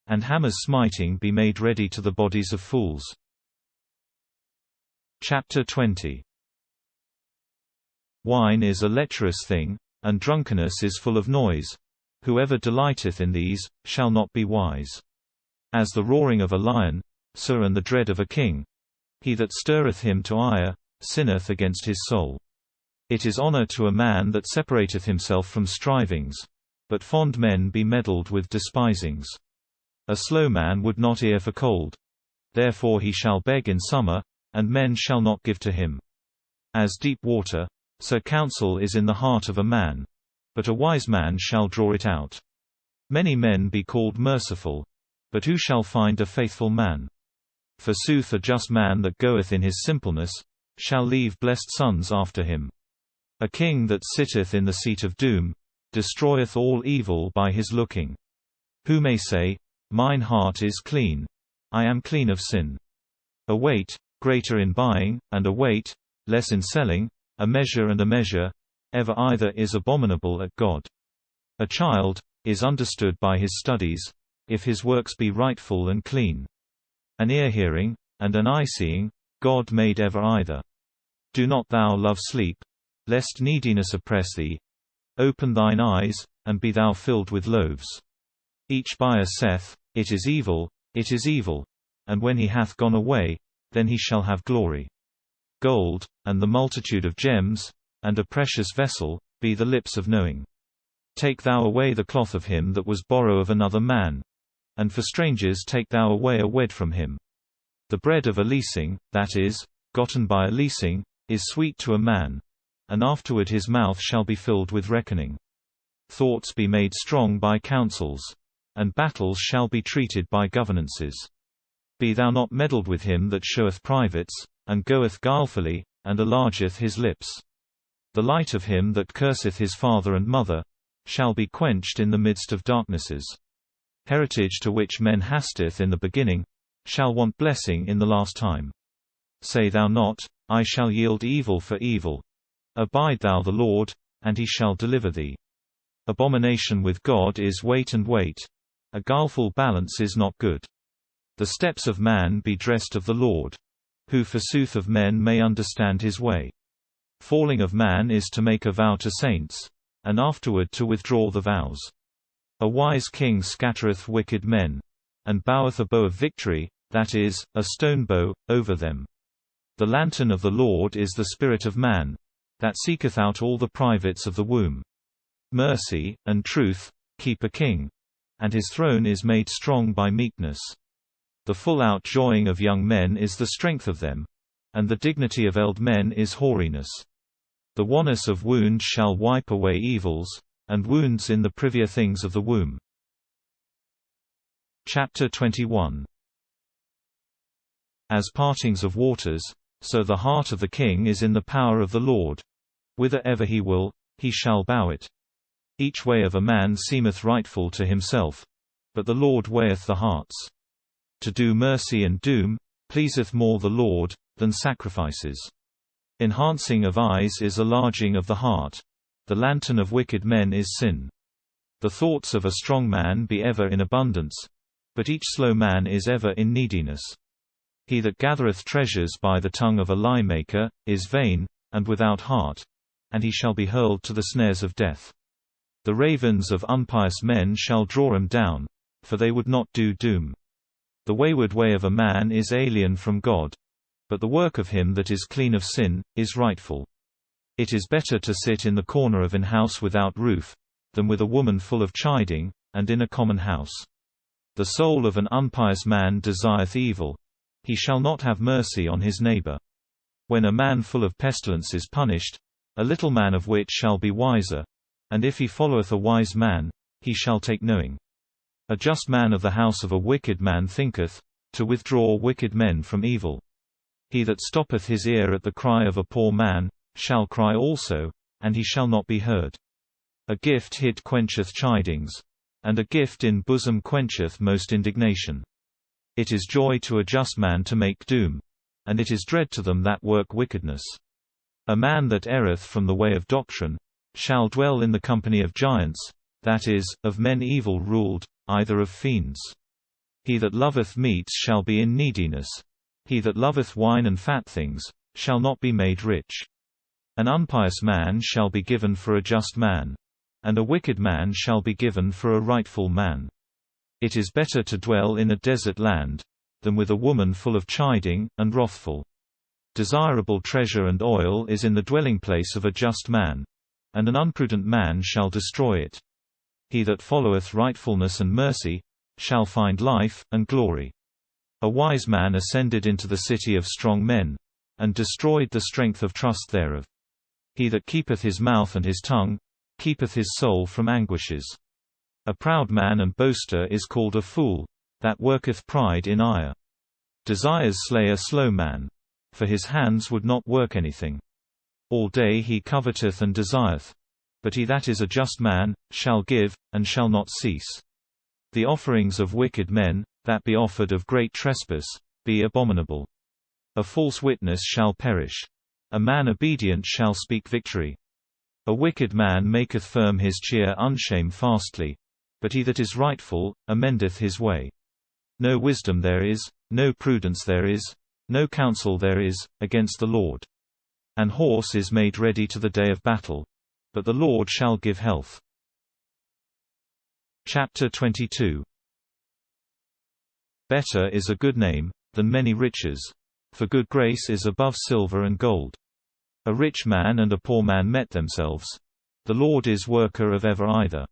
and hammers smiting be made ready to the bodies of fools. Chapter 20. Wine is a lecherous thing, and drunkenness is full of noise. Whoever delighteth in these shall not be wise. As the roaring of a lion, so and the dread of a king. He that stirreth him to ire sinneth against his soul. It is honor to a man that separateth himself from strivings, but fond men be meddled with despisings. A slow man would not ear for cold, therefore he shall beg in summer, and men shall not give to him. As deep water, so counsel is in the heart of a man, but a wise man shall draw it out. Many men be called merciful, but who shall find a faithful man? Forsooth a just man that goeth in his simpleness shall leave blessed sons after him. A king that sitteth in the seat of doom destroyeth all evil by his looking. Who may say, Mine heart is clean, I am clean of sin. A weight, greater in buying, and a weight, less in selling, a measure and a measure, ever either is abominable at God. A child is understood by his studies, if his works be rightful and clean. An ear hearing, and an eye seeing, God made ever either. Do not thou love sleep, lest neediness oppress thee. Open thine eyes, and be thou filled with loaves. Each buyer saith, It is evil, and when he hath gone away, then he shall have glory. Gold, and the multitude of gems, and a precious vessel, be the lips of knowing. Take thou away the cloth of him that was borrow of another man, and for strangers take thou away a wed from him. The bread of a leasing, that is, gotten by a leasing, is sweet to a man, and afterward his mouth shall be filled with reckoning. Thoughts be made strong by counsels, and battles shall be treated by governances. Be thou not meddled with him that sheweth privates, and goeth guilefully, and enlargeth his lips. The light of him that curseth his father and mother shall be quenched in the midst of darknesses. Heritage to which men hasteth in the beginning shall want blessing in the last time. Say thou not, I shall yield evil for evil. Abide thou the Lord, and he shall deliver thee. Abomination with God is weight and weight. A guileful balance is not good. The steps of man be dressed of the Lord. Who forsooth of men may understand his way? Falling of man is to make a vow to saints, and afterward to withdraw the vows. A wise king scattereth wicked men, and boweth a bow of victory, that is, a stone bow, over them. The lantern of the Lord is the spirit of man, that seeketh out all the privates of the womb. Mercy, and truth, keep a king, and his throne is made strong by meekness. The full outjoying of young men is the strength of them, and the dignity of eld men is hoariness. The wanness of wounds shall wipe away evils, and wounds in the privy things of the womb. Chapter 21. As partings of waters, so the heart of the king is in the power of the Lord. Whither ever he will, he shall bow it. Each way of a man seemeth rightful to himself, but the Lord weigheth the hearts. To do mercy and doom pleaseth more the Lord than sacrifices. Enhancing of eyes is enlarging of the heart. The lantern of wicked men is sin. The thoughts of a strong man be ever in abundance, but each slow man is ever in neediness. He that gathereth treasures by the tongue of a lie-maker is vain, and without heart, and he shall be hurled to the snares of death. The ravens of impious men shall draw him down, for they would not do doom. The wayward way of a man is alien from God, but the work of him that is clean of sin is rightful. It is better to sit in the corner of an house without roof, than with a woman full of chiding, and in a common house. The soul of an impious man desireth evil. He shall not have mercy on his neighbor. When a man full of pestilence is punished, a little man of wit shall be wiser, and if he followeth a wise man, he shall take knowing. A just man of the house of a wicked man thinketh, to withdraw wicked men from evil. He that stoppeth his ear at the cry of a poor man, shall cry also, and he shall not be heard. A gift hid quencheth chidings, and a gift in bosom quencheth most indignation. It is joy to a just man to make doom, and it is dread to them that work wickedness. A man that erreth from the way of doctrine shall dwell in the company of giants, that is, of men evil ruled, either of fiends. He that loveth meats shall be in neediness. He that loveth wine and fat things shall not be made rich. An impious man shall be given for a just man, and a wicked man shall be given for a rightful man. It is better to dwell in a desert land, than with a woman full of chiding, and wrathful. Desirable treasure and oil is in the dwelling place of a just man, and an unprudent man shall destroy it. He that followeth rightfulness and mercy shall find life and glory. A wise man ascended into the city of strong men, and destroyed the strength of trust thereof. He that keepeth his mouth and his tongue keepeth his soul from anguishes. A proud man and boaster is called a fool, that worketh pride in ire. Desires slay a slow man, for his hands would not work anything. All day he coveteth and desireth, but he that is a just man shall give, and shall not cease. The offerings of wicked men, that be offered of great trespass, be abominable. A false witness shall perish. A man obedient shall speak victory. A wicked man maketh firm his cheer unshamefastly, but he that is rightful amendeth his way. No wisdom there is, no prudence there is, no counsel there is, against the Lord. An horse is made ready to the day of battle, but the Lord shall give health. Chapter 22. Better is a good name than many riches, for good grace is above silver and gold. A rich man and a poor man met themselves. The Lord is worker of ever either.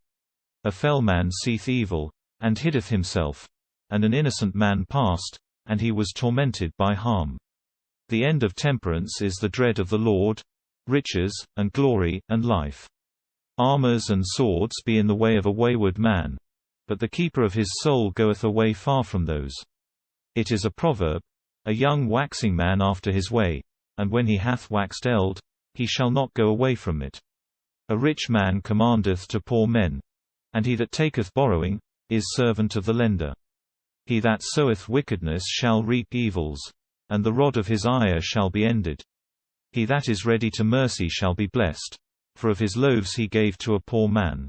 A fell man seeth evil, and hiddeth himself, and an innocent man passed, and he was tormented by harm. The end of temperance is the dread of the Lord, riches, and glory, and life. Armors and swords be in the way of a wayward man, but the keeper of his soul goeth away far from those. It is a proverb, a young waxing man after his way, and when he hath waxed eld, he shall not go away from it. A rich man commandeth to poor men, and he that taketh borrowing is servant of the lender. He that soweth wickedness shall reap evils, and the rod of his ire shall be ended. He that is ready to mercy shall be blessed, for of his loaves he gave to a poor man.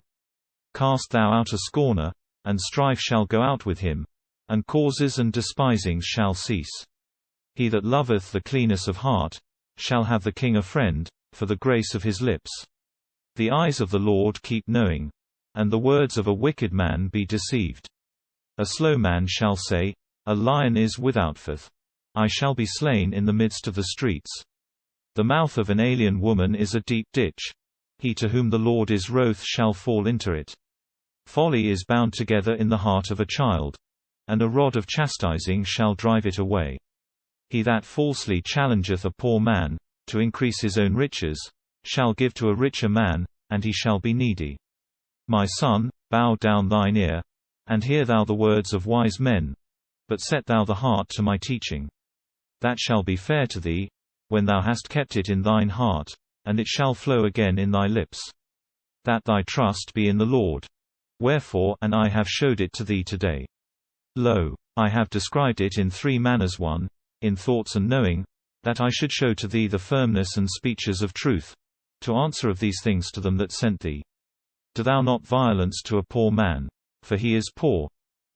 Cast thou out a scorner, and strife shall go out with him, and causes and despisings shall cease. He that loveth the cleanness of heart shall have the king a friend, for the grace of his lips. The eyes of the Lord keep knowing, and the words of a wicked man be deceived. A slow man shall say, A lion is withoutforth. I shall be slain in the midst of the streets. The mouth of an alien woman is a deep ditch. He to whom the Lord is wroth shall fall into it. Folly is bound together in the heart of a child, and a rod of chastising shall drive it away. He that falsely challengeth a poor man, to increase his own riches, shall give to a richer man, and he shall be needy. My son, bow down thine ear, and hear thou the words of wise men, but set thou the heart to my teaching. That shall be fair to thee, when thou hast kept it in thine heart, and it shall flow again in thy lips. That thy trust be in the Lord. Wherefore, and I have showed it to thee today. Lo, I have described it in 3 manners: 1, in thoughts and knowing, that I should show to thee the firmness and speeches of truth, to answer of these things to them that sent thee. Do thou not violence to a poor man, for he is poor,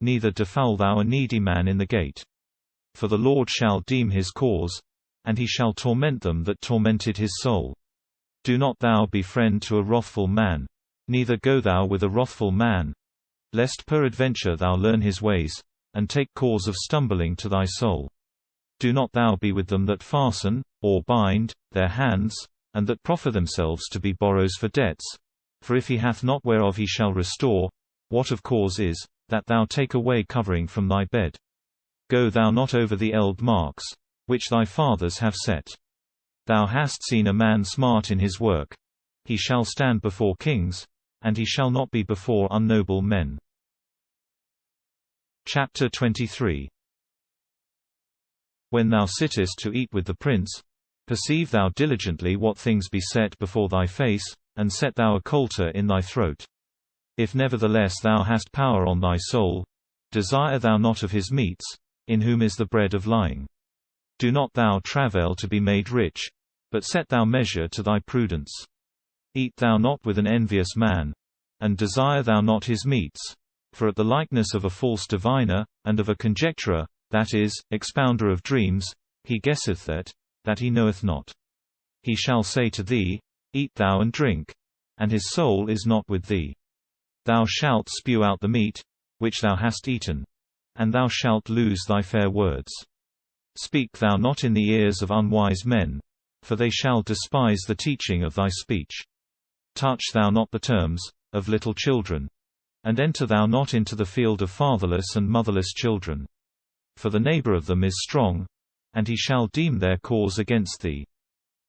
neither defoul thou a needy man in the gate. For the Lord shall deem his cause, and he shall torment them that tormented his soul. Do not thou be friend to a wrathful man, neither go thou with a wrathful man, lest peradventure thou learn his ways, and take cause of stumbling to thy soul. Do not thou be with them that fasten, or bind, their hands, and that proffer themselves to be borrowers for debts. For if he hath not whereof he shall restore, what of cause is, that thou take away covering from thy bed? Go thou not over the eld marks, which thy fathers have set. Thou hast seen a man smart in his work. He shall stand before kings, and he shall not be before unnoble men. Chapter 23. When thou sittest to eat with the prince, perceive thou diligently what things be set before thy face, and set thou a coulter in thy throat. If nevertheless thou hast power on thy soul, desire thou not of his meats, in whom is the bread of lying. Do not thou travail to be made rich, but set thou measure to thy prudence. Eat thou not with an envious man, and desire thou not his meats, for at the likeness of a false diviner, and of a conjecturer, that is, expounder of dreams, he guesseth that he knoweth not. He shall say to thee, Eat thou and drink, and his soul is not with thee. Thou shalt spew out the meat, which thou hast eaten, and thou shalt lose thy fair words. Speak thou not in the ears of unwise men, for they shall despise the teaching of thy speech. Touch thou not the terms of little children, and enter thou not into the field of fatherless and motherless children. For the neighbor of them is strong, and he shall deem their cause against thee.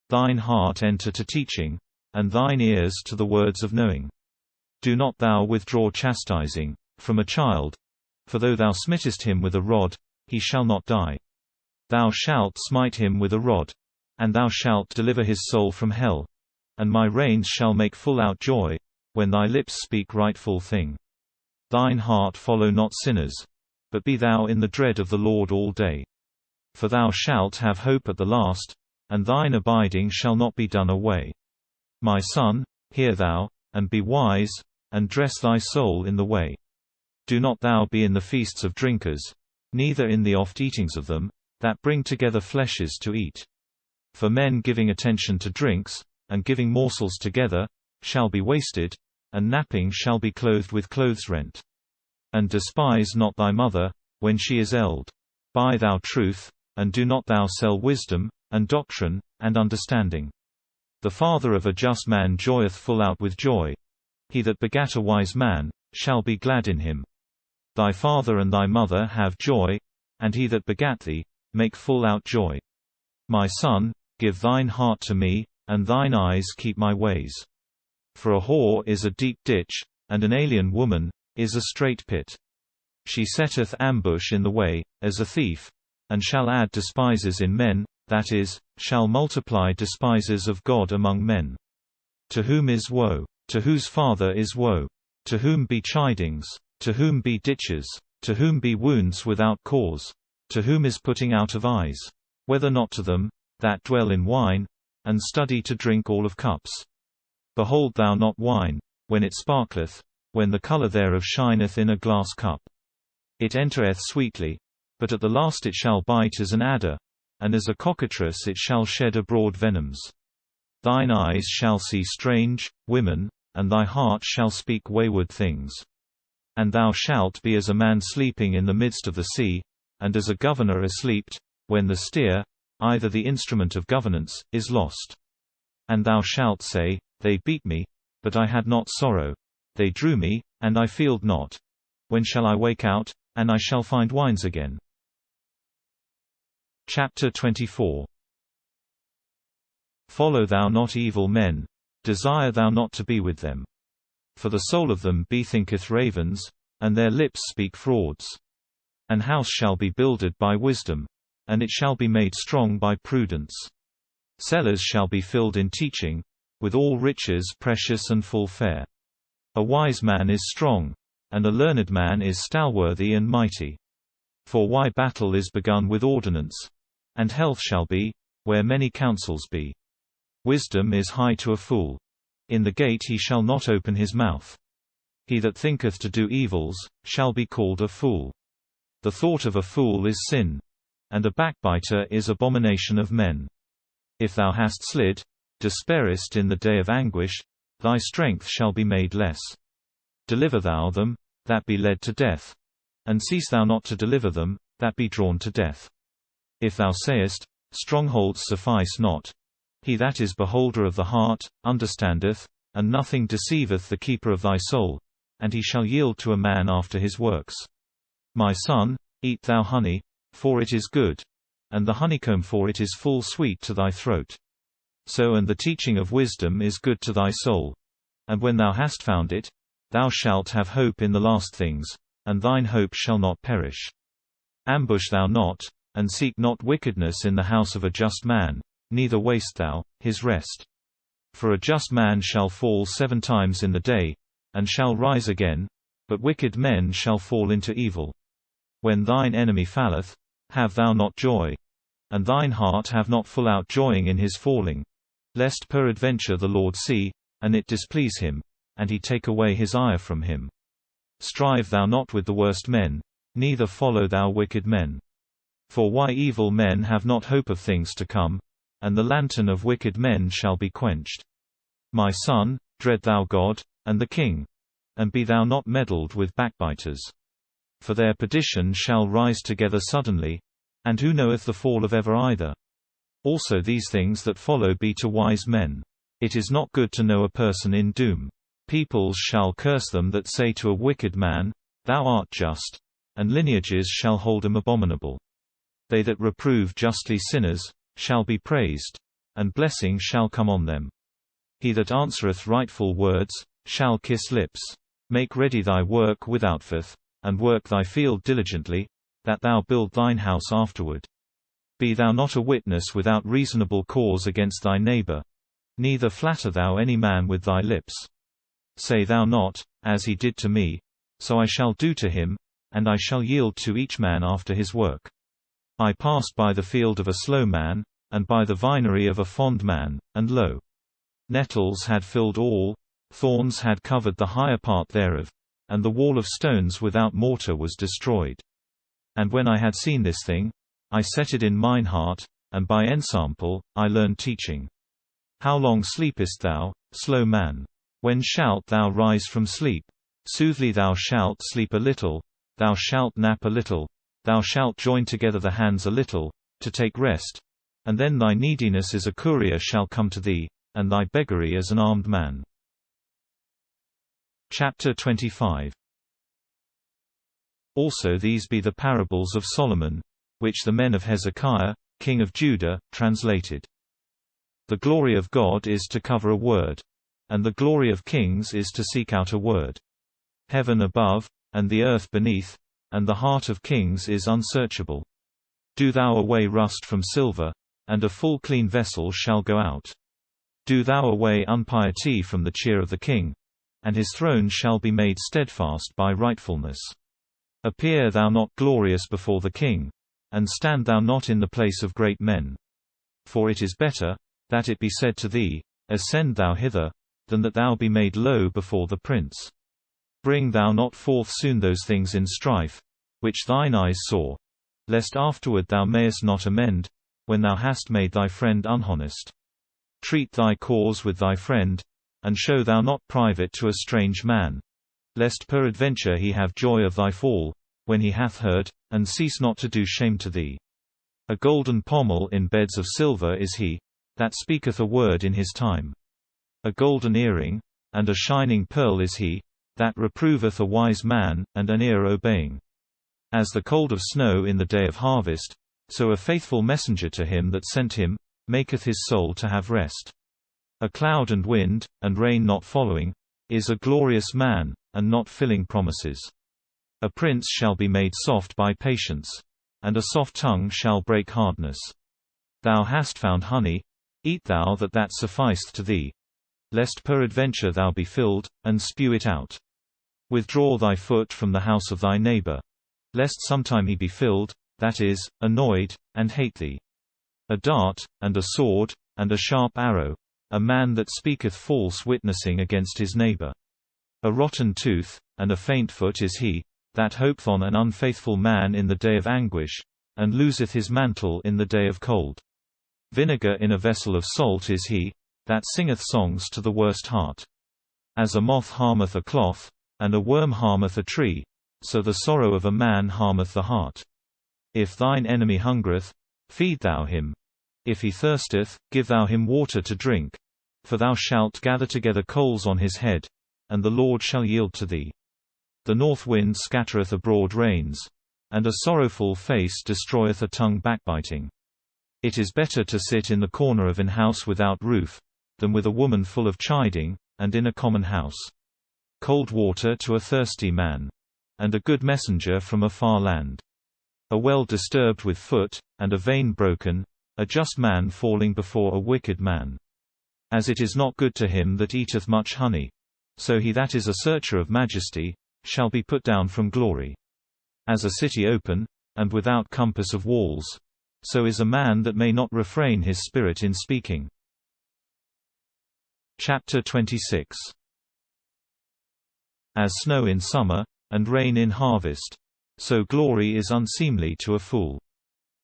Thine heart enter to teaching, and thine ears to the words of knowing. Do not thou withdraw chastising from a child, for though thou smittest him with a rod, he shall not die. Thou shalt smite him with a rod, and thou shalt deliver his soul from hell, and my reins shall make full out joy, when thy lips speak rightful thing. Thine heart follow not sinners, but be thou in the dread of the Lord all day. For thou shalt have hope at the last, and thine abiding shall not be done away. My son, hear thou, and be wise, and dress thy soul in the way. Do not thou be in the feasts of drinkers, neither in the oft eatings of them, that bring together fleshes to eat. For men giving attention to drinks, and giving morsels together, shall be wasted, and napping shall be clothed with clothes rent. And despise not thy mother, when she is eld. Buy thou truth, and do not thou sell wisdom, and doctrine, and understanding. The father of a just man joyeth full out with joy. He that begat a wise man, shall be glad in him. Thy father and thy mother have joy, and he that begat thee, make full out joy. My son, give thine heart to me, and thine eyes keep my ways. For a whore is a deep ditch, and an alien woman is a strait pit. She setteth ambush in the way, as a thief, and shall add despisers in men, that is, shall multiply despisers of God among men. To whom is woe? To whose father is woe? To whom be chidings? To whom be ditches? To whom be wounds without cause? To whom is putting out of eyes? Whether not to them that dwell in wine, and study to drink all of cups. Behold thou not wine, when it sparkleth, when the colour thereof shineth in a glass cup. It entereth sweetly, but at the last it shall bite as an adder, and as a cockatrice it shall shed abroad venoms. Thine eyes shall see strange women, and thy heart shall speak wayward things. And thou shalt be as a man sleeping in the midst of the sea, and as a governor asleep, when the steer, either the instrument of governance, is lost. And thou shalt say, They beat me, but I had not sorrow. They drew me, and I feeled not. When shall I wake out, and I shall find wines again? Chapter 24. Follow thou not evil men, desire thou not to be with them. For the soul of them bethinketh ravens, and their lips speak frauds. An house shall be builded by wisdom, and it shall be made strong by prudence. Cellars shall be filled in teaching, with all riches precious and full fare. A wise man is strong, and a learned man is stalworthy and mighty. For why battle is begun with ordinance, and health shall be, where many counsels be. Wisdom is high to a fool. In the gate he shall not open his mouth. He that thinketh to do evils, shall be called a fool. The thought of a fool is sin, and a backbiter is abomination of men. If thou hast slid, despairest in the day of anguish, thy strength shall be made less. Deliver thou them, that be led to death, and cease thou not to deliver them, that be drawn to death. If thou sayest, Strongholds suffice not, he that is beholder of the heart, understandeth, and nothing deceiveth the keeper of thy soul, and he shall yield to a man after his works. My son, eat thou honey, for it is good, and the honeycomb, for it is full sweet to thy throat. So and the teaching of wisdom is good to thy soul. And when thou hast found it, thou shalt have hope in the last things, and thine hope shall not perish. Ambush thou not, and seek not wickedness in the house of a just man, neither waste thou his rest. For a just man shall fall 7 times in the day, and shall rise again, but wicked men shall fall into evil. When thine enemy falleth, have thou not joy, and thine heart have not full outjoying in his falling, lest peradventure the Lord see, and it displease him, and he take away his ire from him. Strive thou not with the worst men, neither follow thou wicked men. For why evil men have not hope of things to come, and the lantern of wicked men shall be quenched. My son, dread thou God, and the king, and be thou not meddled with backbiters. For their perdition shall rise together suddenly, and who knoweth the fall of ever either? Also these things that follow be to wise men. It is not good to know a person in doom. Peoples shall curse them that say to a wicked man, Thou art just, and lineages shall hold him abominable. They that reprove justly sinners, shall be praised, and blessing shall come on them. He that answereth rightful words, shall kiss lips. Make ready thy work with outfaith, and work thy field diligently, that thou build thine house afterward. Be thou not a witness without reasonable cause against thy neighbor, neither flatter thou any man with thy lips. Say thou not, As he did to me, so I shall do to him, and I shall yield to each man after his work. I passed by the field of a slow man, and by the vinery of a fond man, and lo! Nettles had filled all, thorns had covered the higher part thereof, and the wall of stones without mortar was destroyed. And when I had seen this thing, I set it in mine heart, and by ensample, I learned teaching. How long sleepest thou, slow man? When shalt thou rise from sleep? Soothly thou shalt sleep a little, thou shalt nap a little, thou shalt join together the hands a little, to take rest, and then thy neediness as a courier shall come to thee, and thy beggary as an armed man. Chapter 25. Also these be the parables of Solomon, which the men of Hezekiah, king of Judah, translated. The glory of God is to cover a word, and the glory of kings is to seek out a word. Heaven above, and the earth beneath, and the heart of kings is unsearchable. Do thou away rust from silver, and a full clean vessel shall go out. Do thou away unpiety from the cheer of the king, and his throne shall be made steadfast by rightfulness. Appear thou not glorious before the king, and stand thou not in the place of great men. For it is better, that it be said to thee, Ascend thou hither, than that thou be made low before the prince. Bring thou not forth soon those things in strife, which thine eyes saw, lest afterward thou mayest not amend, when thou hast made thy friend unhonest. Treat thy cause with thy friend, and show thou not private to a strange man, lest peradventure he have joy of thy fall, when he hath heard, and cease not to do shame to thee. A golden pommel in beds of silver is he, that speaketh a word in his time. A golden earring, and a shining pearl is he, that reproveth a wise man, and an ear obeying. As the cold of snow in the day of harvest, so a faithful messenger to him that sent him, maketh his soul to have rest. A cloud and wind, and rain not following, is a glorious man, and not filling promises. A prince shall be made soft by patience, and a soft tongue shall break hardness. Thou hast found honey, eat thou that sufficeth to thee, lest peradventure thou be filled, and spew it out. Withdraw thy foot from the house of thy neighbor, lest sometime he be filled, that is, annoyed, and hate thee. A dart, and a sword, and a sharp arrow, a man that speaketh false witnessing against his neighbor. A rotten tooth, and a faint foot is he, that hopeth on an unfaithful man in the day of anguish, and loseth his mantle in the day of cold. Vinegar in a vessel of salt is he, that singeth songs to the worst heart. As a moth harmeth a cloth, and a worm harmeth a tree, so the sorrow of a man harmeth the heart. If thine enemy hungereth, feed thou him. If he thirsteth, give thou him water to drink. For thou shalt gather together coals on his head, and the Lord shall yield to thee. The north wind scattereth abroad rains, and a sorrowful face destroyeth a tongue backbiting. It is better to sit in the corner of an house without roof, than with a woman full of chiding, and in a common house. Cold water to a thirsty man, and a good messenger from a far land. A well disturbed with foot, and a vein broken, a just man falling before a wicked man. As it is not good to him that eateth much honey, so he that is a searcher of majesty, shall be put down from glory. As a city open, and without compass of walls, so is a man that may not refrain his spirit in speaking. Chapter 26. As snow in summer, and rain in harvest, so glory is unseemly to a fool.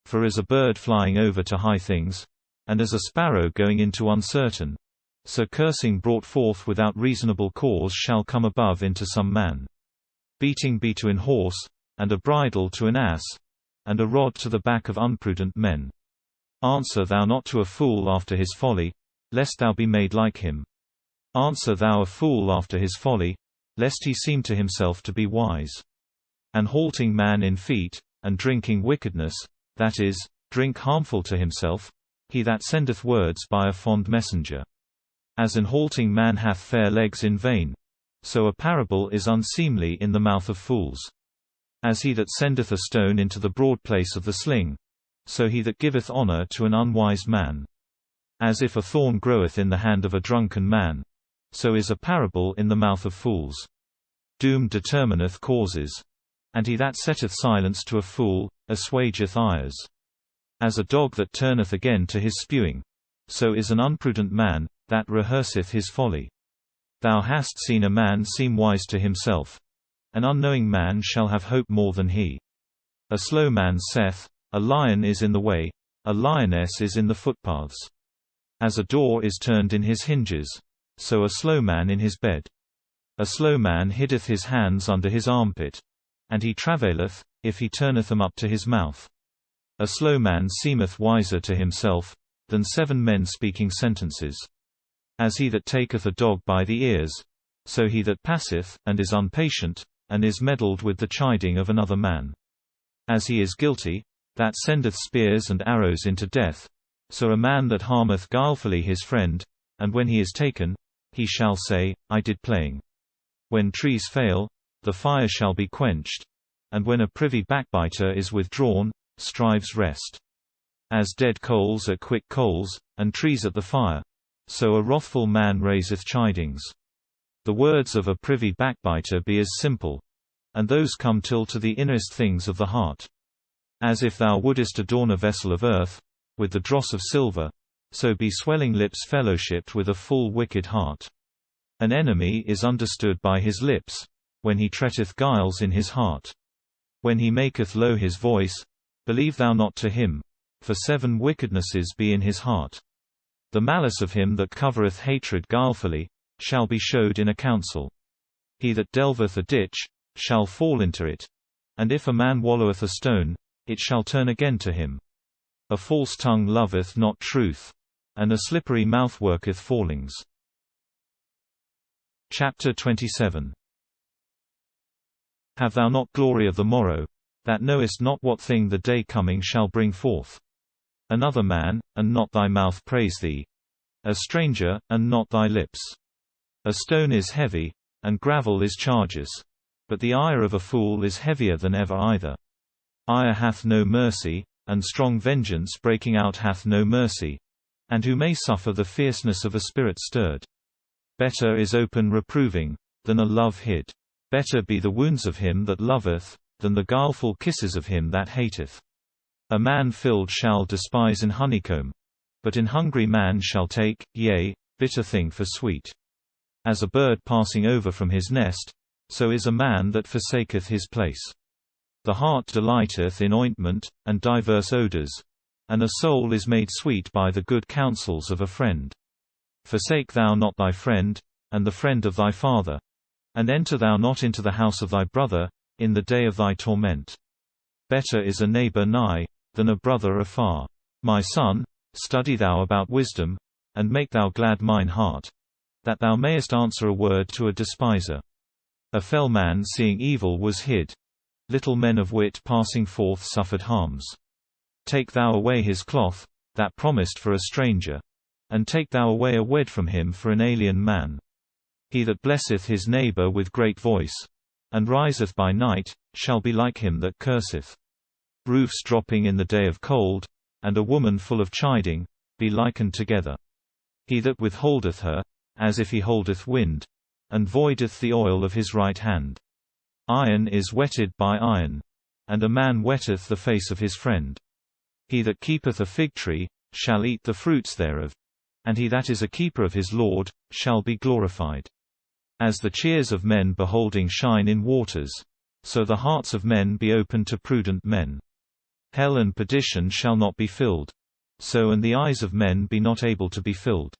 For as a bird flying over to high things, and as a sparrow going into uncertain, so cursing brought forth without reasonable cause shall come above into some man. Beating be to an horse, and a bridle to an ass, and a rod to the back of unprudent men. Answer thou not to a fool after his folly, lest thou be made like him. Answer thou a fool after his folly, lest he seem to himself to be wise. An halting man in feet, and drinking wickedness, that is, drink harmful to himself, he that sendeth words by a fond messenger. As an halting man hath fair legs in vain, so a parable is unseemly in the mouth of fools. As he that sendeth a stone into the broad place of the sling, so he that giveth honor to an unwise man. As if a thorn groweth in the hand of a drunken man, so is a parable in the mouth of fools. Doom determineth causes, and he that setteth silence to a fool, assuageth ires. As a dog that turneth again to his spewing, so is an unprudent man, that rehearseth his folly. Thou hast seen a man seem wise to himself. An unknowing man shall have hope more than he. A slow man saith, a lion is in the way, a lioness is in the footpaths. As a door is turned in his hinges, so a slow man in his bed. A slow man hiddeth his hands under his armpit, and he travaileth, if he turneth them up to his mouth. A slow man seemeth wiser to himself, than 7 men speaking sentences. As he that taketh a dog by the ears, so he that passeth, and is impatient, and is meddled with the chiding of another man. As he is guilty, that sendeth spears and arrows into death, so a man that harmeth guilefully his friend, and when he is taken, he shall say, I did playing. When trees fail, the fire shall be quenched, and when a privy backbiter is withdrawn, strives rest. As dead coals at quick coals, and trees at the fire, so a wrathful man raiseth chidings. The words of a privy backbiter be as simple, and those come till to the innerest things of the heart. As if thou wouldest adorn a vessel of earth with the dross of silver, so be swelling lips fellowshipped with a full wicked heart. An enemy is understood by his lips, when he treateth guiles in his heart. When he maketh low his voice, believe thou not to him, for 7 wickednesses be in his heart. The malice of him that covereth hatred guilefully shall be showed in a counsel. He that delveth a ditch shall fall into it, and if a man walloweth a stone, it shall turn again to him. A false tongue loveth not truth, and a slippery mouth worketh fallings. Chapter 27. Have thou not glory of the morrow, that knowest not what thing the day coming shall bring forth? Another man, and not thy mouth praise thee; a stranger, and not thy lips. A stone is heavy, and gravel is charges, but the ire of a fool is heavier than ever either. Ire hath no mercy, and strong vengeance breaking out hath no mercy, and who may suffer the fierceness of a spirit stirred? Better is open reproving, than a love hid. Better be the wounds of him that loveth, than the guileful kisses of him that hateth. A man filled shall despise an honeycomb, but an hungry man shall take, yea, bitter thing for sweet. As a bird passing over from his nest, so is a man that forsaketh his place. The heart delighteth in ointment, and diverse odors, and a soul is made sweet by the good counsels of a friend. Forsake thou not thy friend, and the friend of thy father, and enter thou not into the house of thy brother, in the day of thy torment. Better is a neighbor nigh, than a brother afar. My son, study thou about wisdom, and make thou glad mine heart, that thou mayest answer a word to a despiser. A fell man seeing evil was hid. Little men of wit passing forth suffered harms. Take thou away his cloth, that promised for a stranger, and take thou away a wed from him for an alien man. He that blesseth his neighbor with great voice, and riseth by night, shall be like him that curseth. Roofs dropping in the day of cold, and a woman full of chiding, be likened together. He that withholdeth her, as if he holdeth wind, and voideth the oil of his right hand. Iron is whetted by iron, and a man wetteth the face of his friend. He that keepeth a fig tree shall eat the fruits thereof, and he that is a keeper of his Lord shall be glorified. As the cheers of men beholding shine in waters, so the hearts of men be open to prudent men. Hell and perdition shall not be filled, so and the eyes of men be not able to be filled.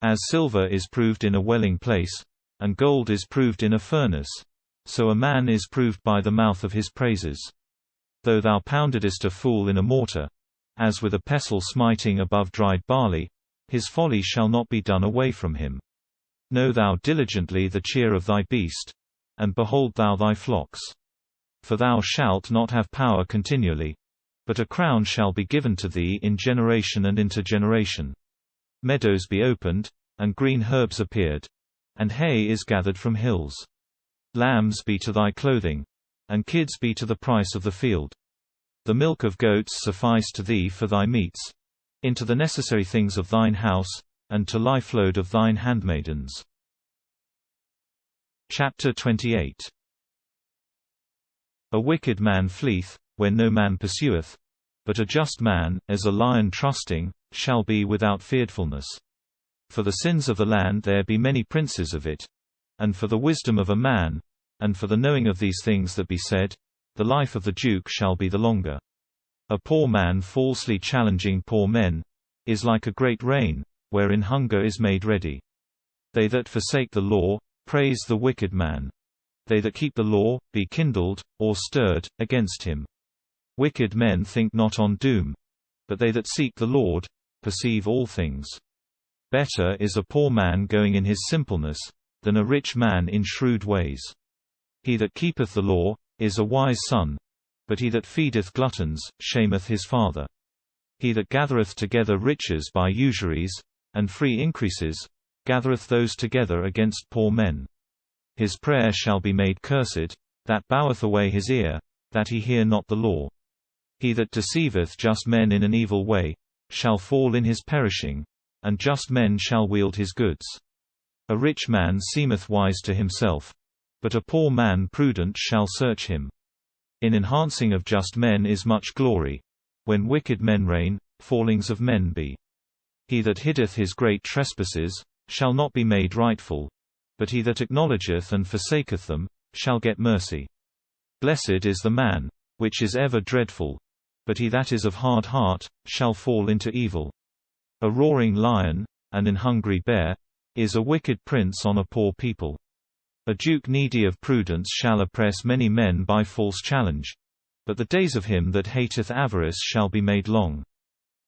As silver is proved in a welling place, and gold is proved in a furnace, so a man is proved by the mouth of his praises. Though thou poundedest a fool in a mortar, as with a pestle smiting above dried barley, his folly shall not be done away from him. Know thou diligently the cheer of thy beast, and behold thou thy flocks. For thou shalt not have power continually, but a crown shall be given to thee in generation and intergeneration. Meadows be opened, and green herbs appeared, and hay is gathered from hills. Lambs be to thy clothing, and kids be to the price of the field. The milk of goats suffice to thee for thy meats, into the necessary things of thine house, and to lifeload of thine handmaidens. Chapter 28. A wicked man fleeth, when no man pursueth, but a just man, as a lion trusting, shall be without fearfulness. For the sins of the land there be many princes of it, and for the wisdom of a man, and for the knowing of these things that be said, the life of the duke shall be the longer. A poor man falsely challenging poor men, is like a great rain, wherein hunger is made ready. They that forsake the law, praise the wicked man. They that keep the law, be kindled, or stirred, against him. Wicked men think not on doom, but they that seek the Lord, perceive all things. Better is a poor man going in his simpleness, than a rich man in shrewd ways. He that keepeth the law, is a wise son, but he that feedeth gluttons, shameth his father. He that gathereth together riches by usuries, and free increases, gathereth those together against poor men. His prayer shall be made cursed, that boweth away his ear, that he hear not the law. He that deceiveth just men in an evil way, shall fall in his perishing, and just men shall wield his goods. A rich man seemeth wise to himself, but a poor man prudent shall search him. In enhancing of just men is much glory. When wicked men reign, fallings of men be. He that hideth his great trespasses, shall not be made rightful, but he that acknowledgeth and forsaketh them, shall get mercy. Blessed is the man, which is ever dreadful, but he that is of hard heart, shall fall into evil. A roaring lion, and an hungry bear, is a wicked prince on a poor people. A duke needy of prudence shall oppress many men by false challenge, but the days of him that hateth avarice shall be made long.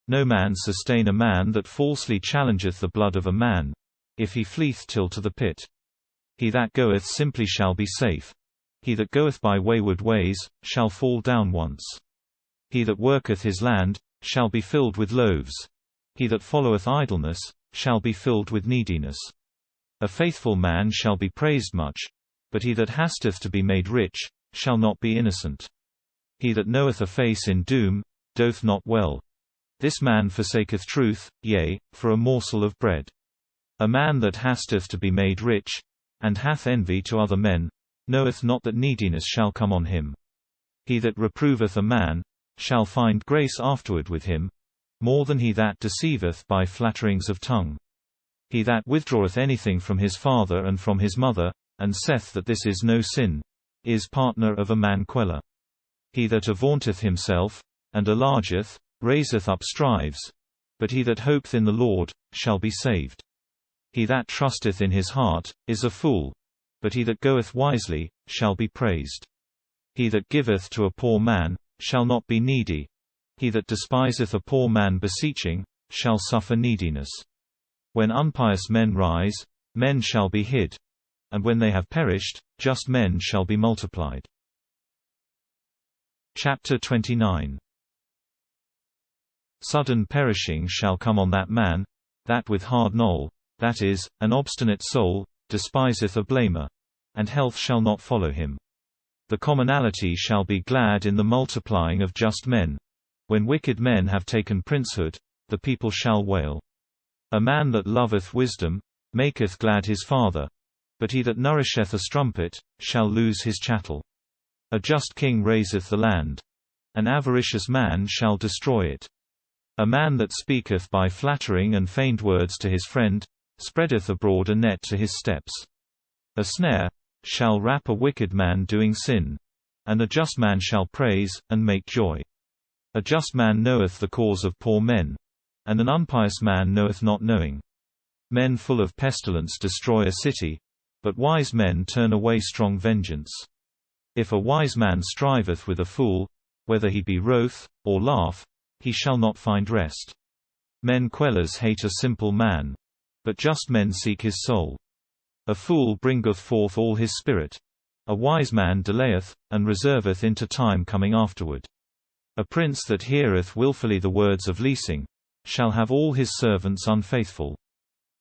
No man sustain a man that falsely challengeth the blood of a man, if he fleeth till to the pit. He that goeth simply shall be safe. He that goeth by wayward ways, shall fall down once. He that worketh his land, shall be filled with loaves. He that followeth idleness, shall be filled with neediness. A faithful man shall be praised much, but he that hasteth to be made rich, shall not be innocent. He that knoweth a face in doom, doth not well. This man forsaketh truth, yea, for a morsel of bread. A man that hasteth to be made rich, and hath envy to other men, knoweth not that neediness shall come on him. He that reproveth a man, shall find grace afterward with him, more than he that deceiveth by flatterings of tongue. He that withdraweth anything from his father and from his mother, and saith that this is no sin, is partner of a man queller. He that avaunteth himself, and enlargeth, raiseth up strives, but he that hopeth in the Lord, shall be saved. He that trusteth in his heart, is a fool, but he that goeth wisely, shall be praised. He that giveth to a poor man, shall not be needy. He that despiseth a poor man beseeching, shall suffer neediness. When impious men rise, men shall be hid, and when they have perished, just men shall be multiplied. Chapter 29. Sudden perishing shall come on that man, that with hard knoll, that is, an obstinate soul, despiseth a blamer, and health shall not follow him. The commonalty shall be glad in the multiplying of just men. When wicked men have taken princehood, the people shall wail. A man that loveth wisdom, maketh glad his father, but he that nourisheth a strumpet, shall lose his chattel. A just king raiseth the land. An avaricious man shall destroy it. A man that speaketh by flattering and feigned words to his friend, spreadeth abroad a net to his steps. A snare shall wrap a wicked man doing sin, and a just man shall praise, and make joy. A just man knoweth the cause of poor men, and an impious man knoweth not knowing. Men full of pestilence destroy a city, but wise men turn away strong vengeance. If a wise man striveth with a fool, whether he be wroth, or laugh, he shall not find rest. Men quellers hate a simple man, but just men seek his soul. A fool bringeth forth all his spirit. A wise man delayeth, and reserveth into time coming afterward. A prince that heareth wilfully the words of leasing, shall have all his servants unfaithful.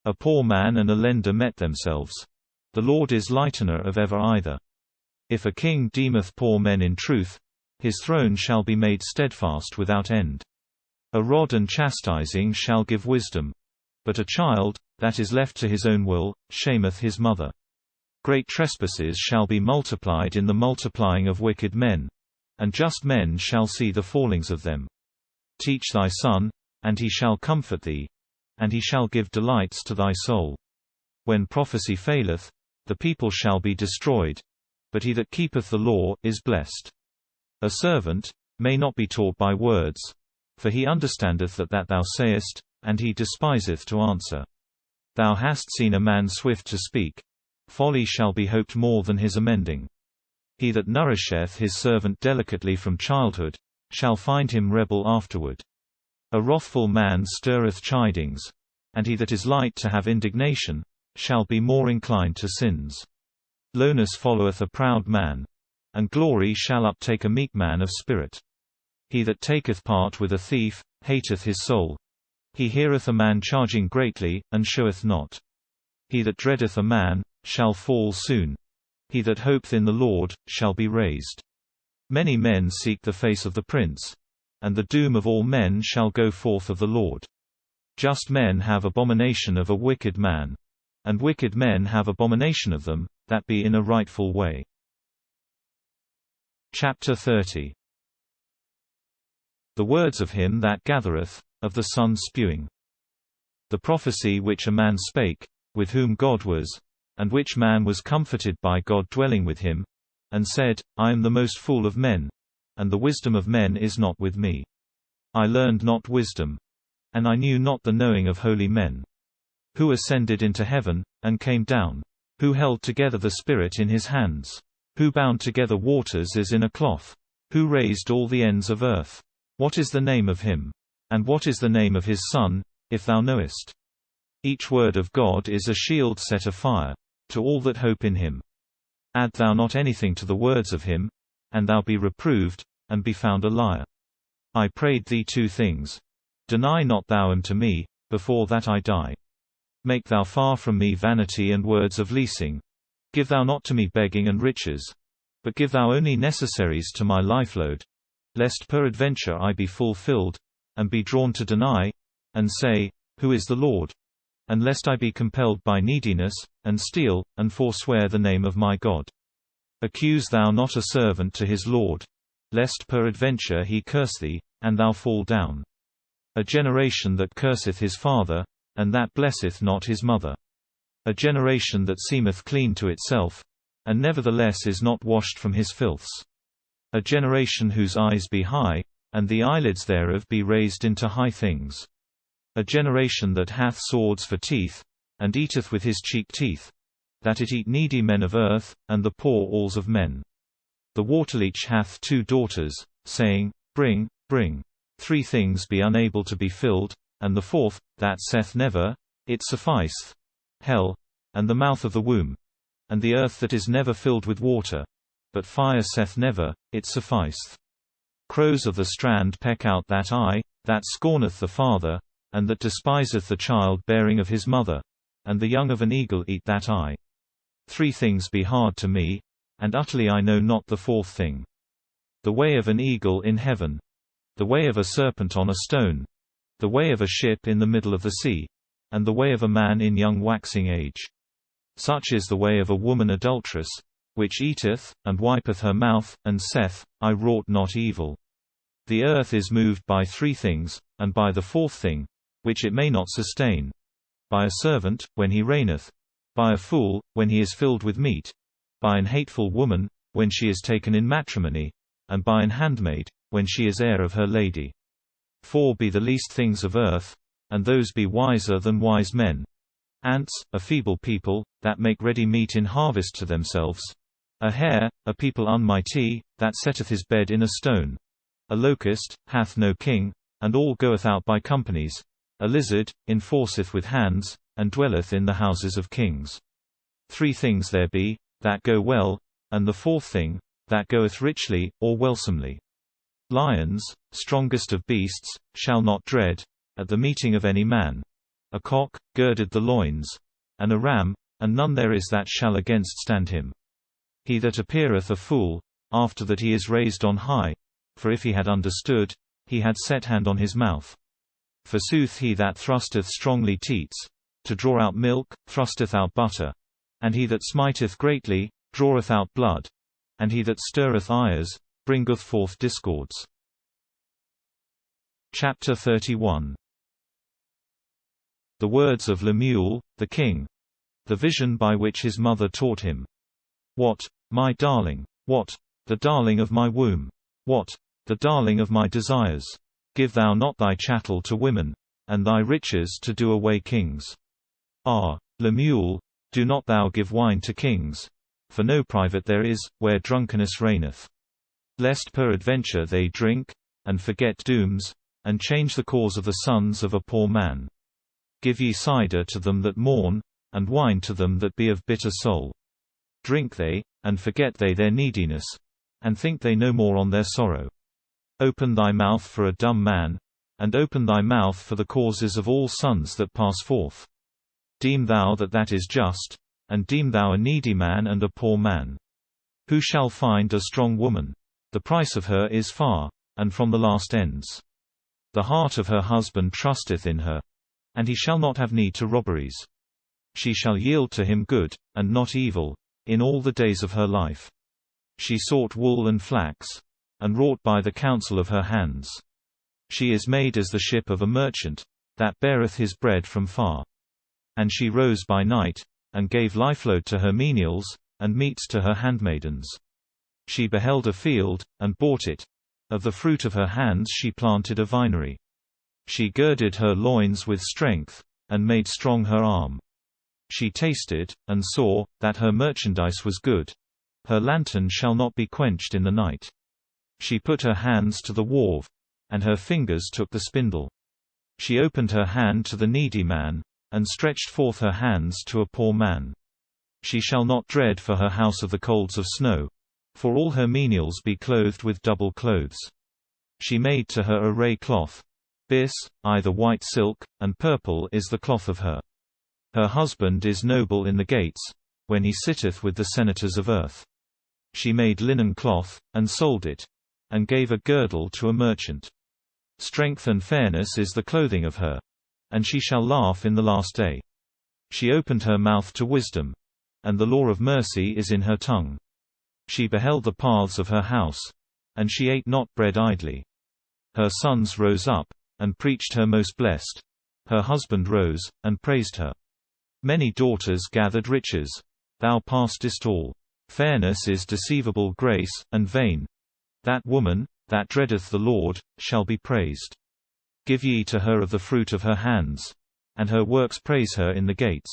A poor man and a lender met themselves. The Lord is lightener of ever either. If a king deemeth poor men in truth, his throne shall be made steadfast without end. A rod and chastising shall give wisdom, but a child, that is left to his own will, shameth his mother. Great trespasses shall be multiplied in the multiplying of wicked men, and just men shall see the fallings of them. Teach thy son, and he shall comfort thee, and he shall give delights to thy soul. When prophecy faileth, the people shall be destroyed, but he that keepeth the law is blessed. A servant may not be taught by words, for he understandeth that thou sayest, and he despiseth to answer. Thou hast seen a man swift to speak. Folly shall be hoped more than his amending. He that nourisheth his servant delicately from childhood, shall find him rebel afterward. A wrathful man stirreth chidings, and he that is light to have indignation, shall be more inclined to sins. Lowness followeth a proud man, and glory shall uptake a meek man of spirit. He that taketh part with a thief, hateth his soul. He heareth a man charging greatly, and showeth not. He that dreadeth a man, shall fall soon. He that hopeth in the Lord, shall be raised. Many men seek the face of the prince, and the doom of all men shall go forth of the Lord. Just men have abomination of a wicked man, and wicked men have abomination of them that be in a rightful way. Chapter 30. The words of him that gathereth, of the sun spewing. The prophecy which a man spake, with whom God was, and which man was comforted by God dwelling with him, and said, I am the most fool of men, and the wisdom of men is not with me. I learned not wisdom, and I knew not the knowing of holy men. Who ascended into heaven, and came down? Who held together the Spirit in his hands? Who bound together waters as in a cloth? Who raised all the ends of earth? What is the name of him? And what is the name of his Son, if thou knowest? Each word of God is a shield set afire, to all that hope in him. Add thou not anything to the words of him, and thou be reproved, and be found a liar. I prayed thee 2 things. Deny not thou unto me, before that I die. Make thou far from me vanity and words of leasing. Give thou not to me begging and riches, but give thou only necessaries to my lifeload, lest peradventure I be fulfilled, and be drawn to deny, and say, Who is the Lord? And lest I be compelled by neediness, and steal, and forswear the name of my God. Accuse thou not a servant to his Lord, lest peradventure he curse thee, and thou fall down. A generation that curseth his father, and that blesseth not his mother. A generation that seemeth clean to itself, and nevertheless is not washed from his filths. A generation whose eyes be high, and the eyelids thereof be raised into high things. A generation that hath swords for teeth, and eateth with his cheek teeth, that it eat needy men of earth, and the poor alls of men. The waterleech hath 2 daughters, saying, Bring, bring. 3 things be unable to be filled, and the 4th, that saith never, It sufficeth. Hell, and the mouth of the womb, and the earth that is never filled with water, but fire saith never, It sufficeth. Crows of the strand peck out that eye, that scorneth the father, and that despiseth the child bearing of his mother, and the young of an eagle eat that eye. 3 things be hard to me, and utterly I know not the 4th thing. The way of an eagle in heaven, the way of a serpent on a stone, the way of a ship in the middle of the sea, and the way of a man in young waxing age. Such is the way of a woman adulteress, which eateth, and wipeth her mouth, and saith, I wrought not evil. The earth is moved by 3 things, and by the 4th thing, which it may not sustain. By a servant, when he reigneth; by a fool, when he is filled with meat; by an hateful woman, when she is taken in matrimony; and by an handmaid, when she is heir of her lady. 4 be the least things of earth, and those be wiser than wise men. Ants, a feeble people, that make ready meat in harvest to themselves. A hare, a people unmighty, that setteth his bed in a stone. A locust, hath no king, and all goeth out by companies. A lizard, enforceth with hands, and dwelleth in the houses of kings. 3 things there be, that go well, and the 4th thing, that goeth richly, or welsomely. Lions, strongest of beasts, shall not dread, at the meeting of any man. A cock, girded the loins, and a ram, and none there is that shall against stand him. He that appeareth a fool, after that he is raised on high, for if he had understood, he had set hand on his mouth. Forsooth he that thrusteth strongly teats, to draw out milk, thrusteth out butter. And he that smiteth greatly, draweth out blood. And he that stirreth ires, bringeth forth discords. Chapter 31. The words of Lemuel, the king. The vision by which his mother taught him. What, my darling? What, the darling of my womb? What, the darling of my desires? Give thou not thy chattel to women, and thy riches to do away kings. Ah, Lemuel, do not thou give wine to kings, for no private there is, where drunkenness reigneth. Lest peradventure they drink, and forget dooms, and change the cause of the sons of a poor man. Give ye cider to them that mourn, and wine to them that be of bitter soul. Drink they, and forget they their neediness, and think they no more on their sorrow. Open thy mouth for a dumb man, and open thy mouth for the causes of all sons that pass forth. Deem thou that that is just, and deem thou a needy man and a poor man. Who shall find a strong woman? The price of her is far, and from the last ends. The heart of her husband trusteth in her, and he shall not have need to robberies. She shall yield to him good, and not evil, in all the days of her life. She sought wool and flax, and wrought by the counsel of her hands. She is made as the ship of a merchant, that beareth his bread from far. And she rose by night, and gave lifeload to her menials, and meats to her handmaidens. She beheld a field, and bought it. Of the fruit of her hands she planted a vinery. She girded her loins with strength, and made strong her arm. She tasted, and saw, that her merchandise was good. Her lantern shall not be quenched in the night. She put her hands to the warve, and her fingers took the spindle. She opened her hand to the needy man, and stretched forth her hands to a poor man. She shall not dread for her house of the colds of snow, for all her menials be clothed with double clothes. She made to her array cloth. Bis, either white silk, and purple is the cloth of her. Her husband is noble in the gates, when he sitteth with the senators of earth. She made linen cloth, and sold it, and gave a girdle to a merchant. Strength and fairness is the clothing of her, and she shall laugh in the last day. She opened her mouth to wisdom, and the law of mercy is in her tongue. She beheld the paths of her house, and she ate not bread idly. Her sons rose up, and preached her most blessed. Her husband rose, and praised her. Many daughters gathered riches. Thou passedst all. Fairness is deceivable grace, and vain. That woman, that dreadeth the Lord, shall be praised. Give ye to her of the fruit of her hands, and her works praise her in the gates.